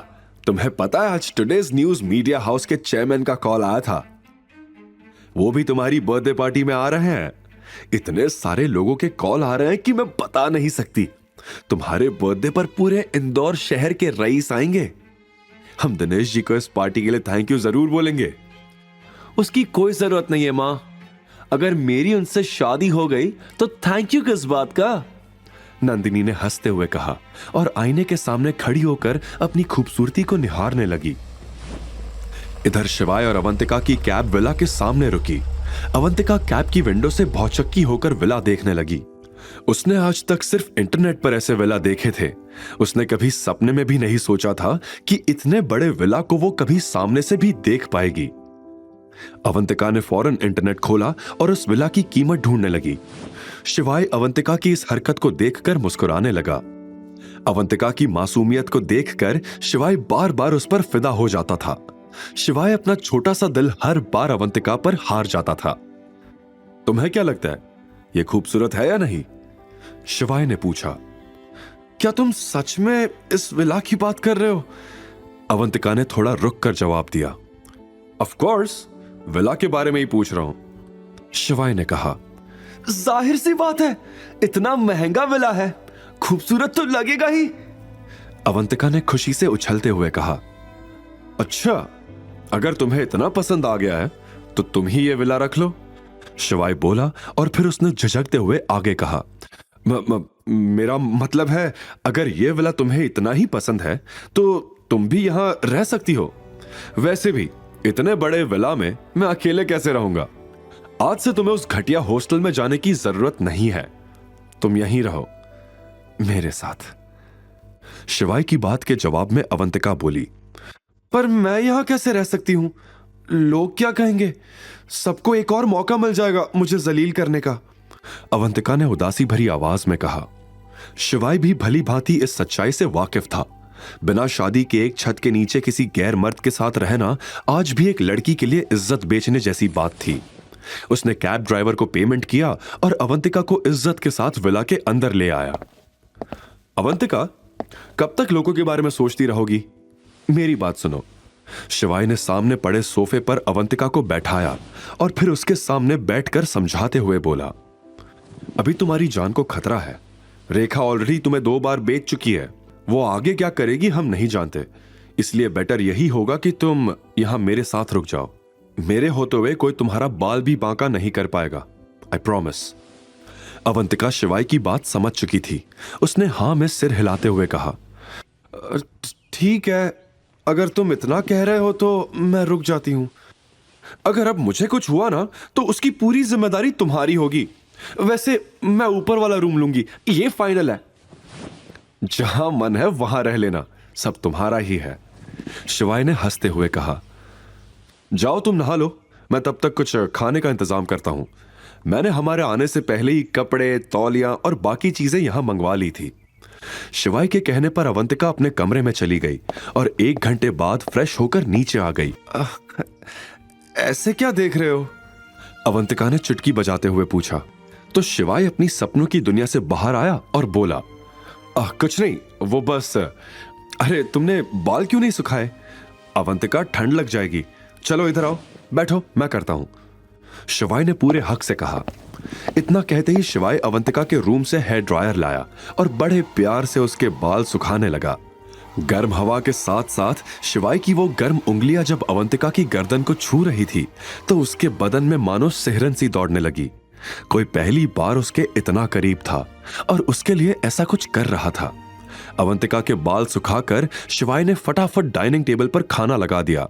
तुम्हें पता है आज टुडेज न्यूज मीडिया हाउस के चेयरमैन का कॉल आया था। वो भी तुम्हारी बर्थडे पार्टी में आ रहे हैं। इतने सारे लोगों के कॉल आ रहे हैं कि मैं बता नहीं सकती। तुम्हारे बर्थडे पर पूरे इंदौर शहर के रईस आएंगे। हम दिनेश जी को इस पार्टी के लिए थैंक यू जरूर बोलेंगे। उसकी कोई जरूरत नहीं है मां, अगर मेरी उनसे शादी हो गई तो थैंक यू किस बात का? नंदिनी ने हंसते हुए कहा और आईने के सामने खड़ी होकर अपनी खूबसूरती को निहारने लगी। इधर शिवाय और अवंतिका की कैब विला के सामने रुकी। अवंतिका कैब की विंडो से भौचक्की होकर विला देखने लगी। उसने आज तक सिर्फ इंटरनेट पर ऐसे विला देखे थे। उसने कभी सपने में भी नहीं सोचा था कि इतने बड़े विला को वो कभी सामने से भी देख पाएगी। अवंतिका ने फौरन इंटरनेट खोला और उस विला की कीमत ढूंढने लगी। शिवाय अवंतिका की इस हरकत को देखकर मुस्कुराने लगा। अवंतिका की मासूमियत को देखकर शिवाय बार बार उस पर फिदा हो जाता था। शिवाय अपना छोटा सा दिल हर बार अवंतिका पर हार जाता था। तुम्हें क्या लगता है, यह खूबसूरत है या नहीं? शिवाय ने पूछा। क्या तुम सच में इस विला की बात कर रहे हो? अवंतिका ने थोड़ा रुक कर जवाब दिया। ऑफ कोर्स, विला के बारे में ही पूछ रहा हूं। शिवाय ने कहा। जाहिर सी बात है, इतना महंगा विला है, खूबसूरत तो लगेगा ही। अवंतिका ने खुशी से उछलते हुए कहा। अच्छा, अगर तुम्हें इतना पसंद आ गया है तो तुम ही ये विला रख लो। शिवाय बोला और फिर उसने झिझकते हुए आगे कहा, मेरा मतलब है, अगर ये विला तुम्हें इतना ही पसंद है तो तुम भी यहां रह सकती हो। वैसे भी इतने बड़े विला में मैं अकेले कैसे रहूंगा? आज से तुम्हें उस घटिया हॉस्टल में जाने की जरूरत नहीं है। तुम यहीं रहो मेरे साथ। शिवाय की बात के जवाब में अवंतिका बोली, पर मैं यहां कैसे रह सकती हूं? लोग क्या कहेंगे? सबको एक और मौका मिल जाएगा मुझे जलील करने का। अवंतिका ने उदासी भरी आवाज में कहा। शिवाय भी भली भांति इस सच्चाई से वाकिफ था। बिना शादी के एक छत के नीचे किसी गैर मर्द के साथ रहना आज भी एक लड़की के लिए इज्जत बेचने जैसी बात थी। उसने कैब ड्राइवर को पेमेंट किया और अवंतिका को इज्जत के साथ विला के अंदर ले आया। अवंतिका, कब तक लोगों के बारे में सोचती रहोगी? मेरी बात सुनो। शिवाय ने सामने पड़े सोफे पर अवंतिका को बैठाया और फिर उसके सामने बैठकर समझाते हुए बोला, अभी तुम्हारी जान को खतरा है। रेखा ऑलरेडी तुम्हें 2 बार बेच चुकी है। वो आगे क्या करेगी हम नहीं जानते, इसलिए बेटर यही होगा कि तुम यहां मेरे साथ रुक जाओ। मेरे होते हुए कोई तुम्हारा बाल भी बांका नहीं कर पाएगा, आई प्रॉमिस। अवंतिका शिवाय की बात समझ चुकी थी। उसने हाँ में सिर हिलाते हुए कहा, ठीक है, अगर तुम इतना कह रहे हो तो मैं रुक जाती हूं। अगर अब मुझे कुछ हुआ ना तो उसकी पूरी जिम्मेदारी तुम्हारी होगी। वैसे मैं ऊपर वाला रूम लूंगी, ये फाइनल है। जहां मन है वहां रह लेना, सब तुम्हारा ही है। शिवाय ने हंसते हुए कहा, जाओ तुम नहा लो, मैं तब तक कुछ खाने का इंतजाम करता हूं। मैंने हमारे आने से पहले ही कपड़े, तौलियां और बाकी चीजें यहां मंगवा ली थी। शिवाय के कहने पर अवंतिका अपने कमरे में चली गई और 1 घंटे बाद फ्रेश होकर नीचे आ गई। ऐसे क्या देख रहे हो? अवंतिका ने चुटकी बजाते हुए पूछा। तो शिवाय अपनी सपनों की दुनिया से बाहर आया और बोला, कुछ नहीं, वो बस। अरे तुमने बाल क्यों नहीं सुखाए? अवंतिका, ठंड लग जाएगी। चलो इधर आओ, बैठो, मैं करता हूं। शिवाय ने पूरे हक से कहा। इतना कहते ही शिवाय अवंतिका के रूम से हेयर ड्रायर लाया और बड़े प्यार से उसके बाल सुखाने लगा। गर्म हवा के साथ साथ शिवाय की वो गर्म उंगलियां जब अवंतिका की गर्दन को छू रही थी तो उसके बदन में मानो सिहरन सी दौड़ने लगी। कोई पहली बार उसके इतना करीब था और उसके लिए ऐसा कुछ कर रहा था। अवंतिका के बाल सुखाकर शिवाय ने फटाफट डाइनिंग टेबल पर खाना लगा दिया।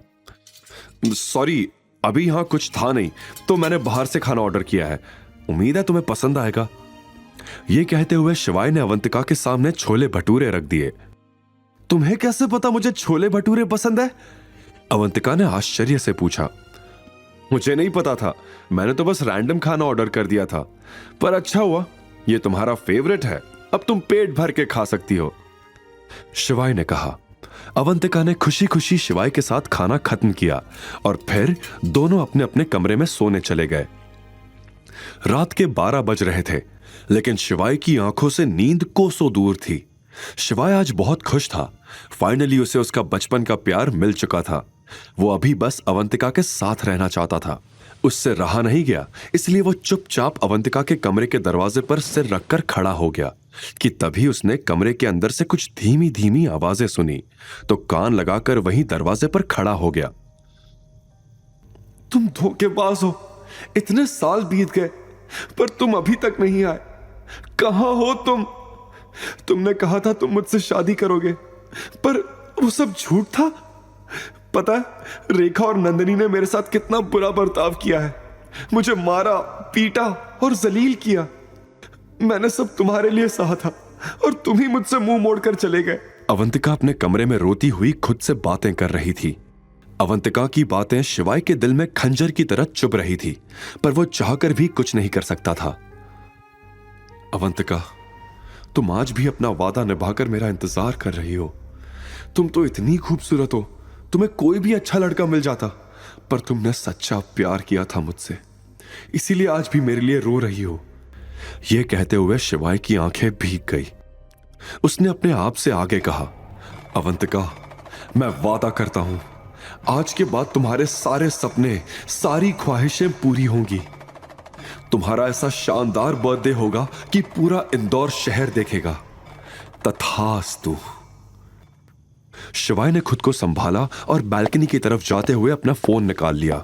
सॉरी, अभी यहां कुछ था नहीं तो मैंने बाहर से खाना ऑर्डर किया है, उम्मीद है तुम्हें पसंद आएगा। यह कहते हुए शिवाय ने अवंतिका के सामने छोले भटूरे रख दिए। तुम्हें कैसे पता मुझे छोले भटूरे पसंद है? अवंतिका ने आश्चर्य से पूछा। मुझे नहीं पता था, मैंने तो बस रैंडम खाना ऑर्डर कर दिया था, पर अच्छा हुआ, ये तुम्हारा फेवरेट है, अब तुम पेट भर के खा सकती हो, शिवाय ने कहा। अवंतिका ने खुशी खुशी शिवाय के साथ खाना खत्म किया और फिर दोनों अपने अपने कमरे में सोने चले गए। रात के 12 बज रहे थे, लेकिन शिवाय की आंखों से नींद कोसों दूर थी। शिवाय आज बहुत खुश था। फाइनली उसे उसका बचपन का प्यार मिल चुका था। वो अभी बस अवंतिका के साथ रहना चाहता था। उससे रहा नहीं गया, इसलिए वो चुपचाप अवंतिका के कमरे के दरवाजे पर सिर रखकर खड़ा हो गया कि तभी उसने कमरे के अंदर से कुछ धीमी धीमी आवाजें सुनी तो कान लगाकर वहीं दरवाजे पर खड़ा हो गया। तुम धोखेबाज हो, इतने साल बीत गए पर तुम अभी तक नहीं आए। कहां हो तुम? तुमने कहा था तुम मुझसे शादी करोगे, पर वो सब झूठ था। पता है, रेखा और नंदिनी ने मेरे साथ कितना बुरा बर्ताव किया है। मुझे मारा, पीटा और जलील किया। मैंने सब तुम्हारे लिए सहा था और तुम ही मुझसे मुंह मोड़कर चले गए। अवंतिका अपने कमरे में रोती हुई खुद से बातें कर रही थी। अवंतिका की बातें शिवाय के दिल में खंजर की तरह चुभ रही थी, पर वो चाहकर भी कुछ नहीं कर सकता था। अवंतिका, तुम आज भी अपना वादा निभाकर मेरा इंतजार कर रही हो। तुम तो इतनी खूबसूरत हो, तुम्हें कोई भी अच्छा लड़का मिल जाता, पर तुमने सच्चा प्यार किया था मुझसे, इसीलिए आज भी मेरे लिए रो रही हो। यह कहते हुए शिवाय की आंखें भीग गई। उसने अपने आप से आगे कहा, अवंतिका, मैं वादा करता हूं, आज के बाद तुम्हारे सारे सपने, सारी ख्वाहिशें पूरी होंगी। तुम्हारा ऐसा शानदार बर्थडे होगा कि पूरा इंदौर शहर देखेगा। तथास्तु। शिवाय ने खुद को संभाला और बालकनी की तरफ जाते हुए अपना फोन निकाल लिया।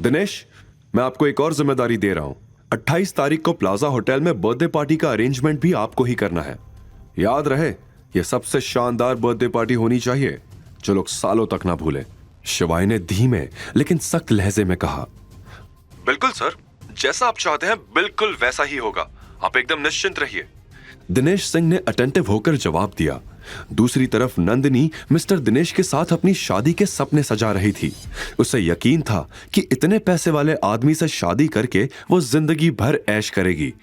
दिनेश, मैं आपको एक और जिम्मेदारी दे रहा हूं। 28 तारीख को प्लाजा होटल में बर्थडे पार्टी का अरेंजमेंट भी आपको ही करना है। याद रहे, यह सबसे शानदार बर्थडे पार्टी होनी चाहिए जो लोग सालों तक ना भूले। शिवाय ने धीमे लेकिन सख्त लहजे में कहा। बिल्कुल सर, जैसा आप चाहते हैं बिल्कुल वैसा ही होगा, आप एकदम निश्चिंत रहिए। दिनेश सिंह ने अटेंटिव होकर जवाब दिया। दूसरी तरफ नंदिनी मिस्टर दिनेश के साथ अपनी शादी के सपने सजा रही थी। उसे यकीन था कि इतने पैसे वाले आदमी से शादी करके वो जिंदगी भर ऐश करेगी।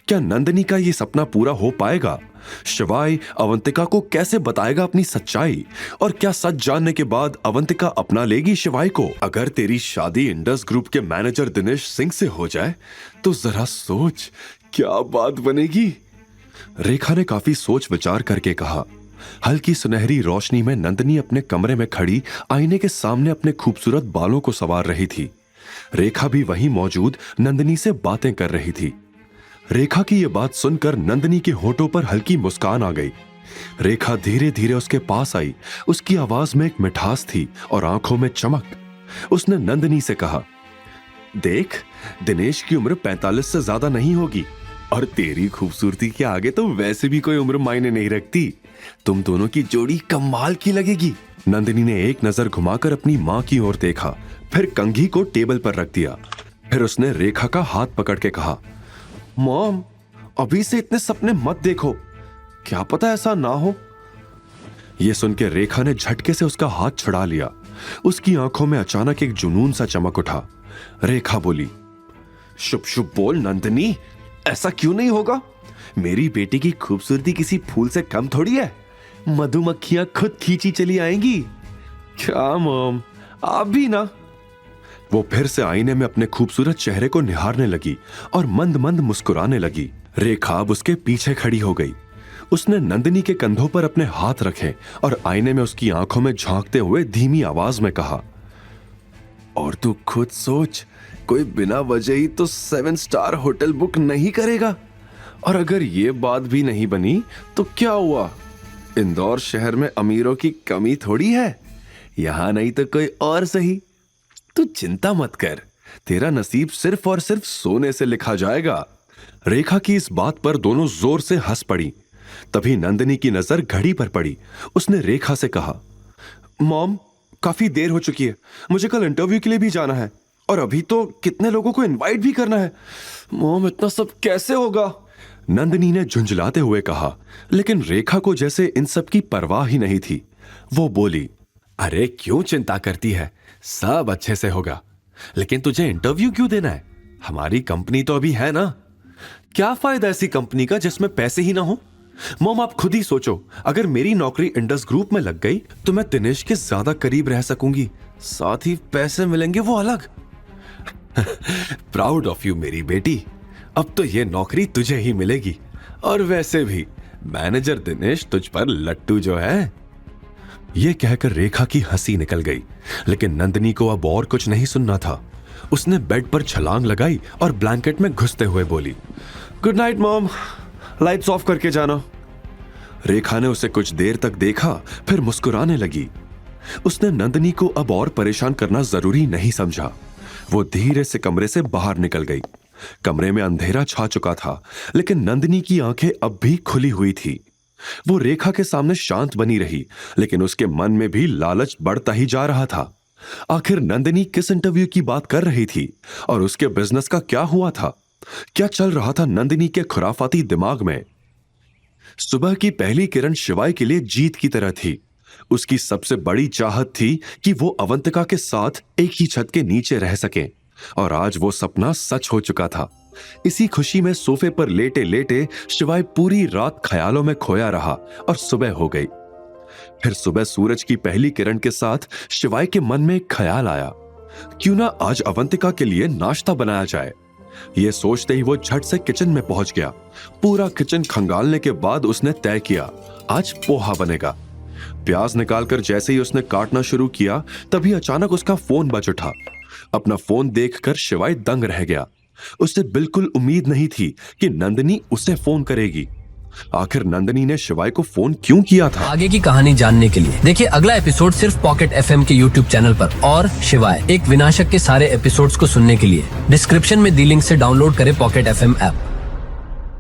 क्या नंदिनी का ये सपना पूरा हो पाएगा? शिवाय अवंतिका को कैसे बताएगा अपनी सच्चाई? और क्या सच जानने के बाद अवंतिका अपना लेगी शिवाय को? अगर तेरी शादी इंडस ग्रुप के मैनेजर दिनेश सिंह से हो जाए तो जरा सोच क्या बात बनेगी। रेखा ने काफी सोच विचार करके कहा। हल्की सुनहरी रोशनी में नंदिनी अपने कमरे में खड़ी आईने के सामने अपने खूबसूरत बालों को संवार रही थी। रेखा भी वहीं मौजूद नंदिनी से बातें कर रही थी। रेखा की यह बात सुनकर नंदिनी के होठों पर हल्की मुस्कान आ गई। रेखा धीरे धीरे उसके पास आई। उसकी आवाज में एक मिठास थी और आंखों में चमक। उसने नंदिनी से कहा, देख, दिनेश की उम्र 45 से ज्यादा नहीं होगी और तेरी खूबसूरती के आगे तो वैसे भी कोई उम्र मायने नहीं रखती। तुम दोनों की जोड़ी कमाल की लगेगी। नंदिनी ने एक नजर घुमाकर अपनी माँ की ओर देखा, फिर कंघी को टेबल पर रख दिया। फिर उसने रेखा का हाथ पकड़ के कहा, मॉम, अभी से इतने सपने मत देखो, क्या पता ऐसा ना हो। यह सुन के रेखा ने झटके से उसका हाथ छुड़ा लिया। उसकी आंखों में अचानक एक जुनून सा चमक उठा। रेखा बोली, शुभ शुभ बोल नंदिनी, ऐसा क्यों नहीं होगा? मेरी बेटी की खूबसूरती किसी फूल से कम थोड़ी है। मधुमक्खियां खुद खींची चली आएंगी। क्या मॉम, आप भी ना। वो फिर से आईने में अपने खूबसूरत चेहरे को निहारने लगी और मंद मंद मुस्कुराने लगी। रेखा अब उसके पीछे खड़ी हो गई। उसने नंदिनी के कंधों पर अपने हाथ रखे और आईने में उसकी आंखों में झांकते हुए धीमी आवाज में कहा, और तू खुद सोच, कोई बिना वजह ही तो 7 स्टार होटल बुक नहीं करेगा। और अगर ये बात भी नहीं बनी तो क्या हुआ? इंदौर शहर में अमीरों की कमी थोड़ी है, यहां नहीं तो कोई और सही। तू चिंता मत कर, तेरा नसीब सिर्फ और सिर्फ सोने से लिखा जाएगा। रेखा की इस बात पर दोनों जोर से हंस पड़ी। तभी नंदिनी की नजर घड़ी पर पड़ी। उसने रेखा से कहा, मॉम, काफी देर हो चुकी है, मुझे कल इंटरव्यू के लिए भी जाना है और अभी तो कितने लोगों को इनवाइट भी करना है। मॉम, इतना सब कैसे होगा? नंदिनी ने झुंझलाते हुए कहा, लेकिन रेखा को जैसे इन सब की परवाह ही नहीं थी। वो बोली, अरे क्यों चिंता करती है, सब अच्छे से होगा। लेकिन तुझे इंटरव्यू क्यों देना है? हमारी कंपनी तो अभी है ना। क्या फायदा ऐसी कंपनी का जिसमें पैसे ही ना हो? मॉम, आप खुद ही सोचो, अगर मेरी नौकरी इंडस ग्रुप में लग गई तो मैं दिनेश के ज्यादा करीब रह सकूंगी, साथ ही पैसे मिलेंगे वो अलग। प्राउड ऑफ यू मेरी बेटी, अब तो ये नौकरी तुझे ही मिलेगी। और वैसे भी मैनेजर दिनेश तुझ पर लट्टू जो है। यह कहकर रेखा की हंसी निकल गई, लेकिन नंदिनी को अब और कुछ नहीं सुनना था। उसने बेड पर छलांग लगाई और ब्लैंकेट में घुसते हुए बोली, good night mom, lights off करके जाना। रेखा ने उसे कुछ देर तक देखा, फिर मुस्कुराने लगी। उसने नंदिनी को अब और परेशान करना जरूरी नहीं समझा। वो धीरे से कमरे से बाहर निकल गई। कमरे में अंधेरा छा चुका था, लेकिन नंदिनी की आंखें अब भी खुली हुई थी। वो रेखा के सामने शांत बनी रही, लेकिन उसके मन में भी लालच बढ़ता ही जा रहा था। आखिर नंदिनी किस इंटरव्यू की बात कर रही थी और उसके बिजनेस का क्या हुआ था? क्या चल रहा था नंदिनी के खुराफाती दिमाग में? सुबह की पहली किरण शिवाय के लिए जीत की तरह थी। उसकी सबसे बड़ी चाहत थी कि वो अवंतिका के साथ एक ही छत के नीचे रह सकें, और आज वो सपना सच हो चुका था। इसी खुशी में सोफे पर लेटे लेटे शिवाय पूरी रात ख्यालों में खोया रहा और सुबह हो गई। फिर सुबह सूरज की पहली किरण के साथ शिवाय के मन में एक ख्याल आया, क्यों ना आज अवंतिका के लिए नाश्ता बनाया जाए। यह सोचते ही वो झट से किचन में पहुंच गया। पूरा किचन खंगालने के बाद उसने तय किया, आज पोहा बनेगा। प्याज निकालकर जैसे ही उसने काटना शुरू किया, तभी अचानक उसका फोन बज उठा। अपना फोन देखकर शिवाय दंग रह गया। उसे बिल्कुल उम्मीद नहीं थी कि नंदिनी उसे फोन करेगी। आखिर नंदिनी ने शिवाय को फोन क्यों किया था? आगे की कहानी जानने के लिए देखिए अगला एपिसोड सिर्फ पॉकेट FM के YouTube चैनल पर। और शिवाय एक विनाशक के सारे एपिसोड्स को सुनने के लिए डिस्क्रिप्शन में दी लिंक से डाउनलोड करें पॉकेट FM ऐप।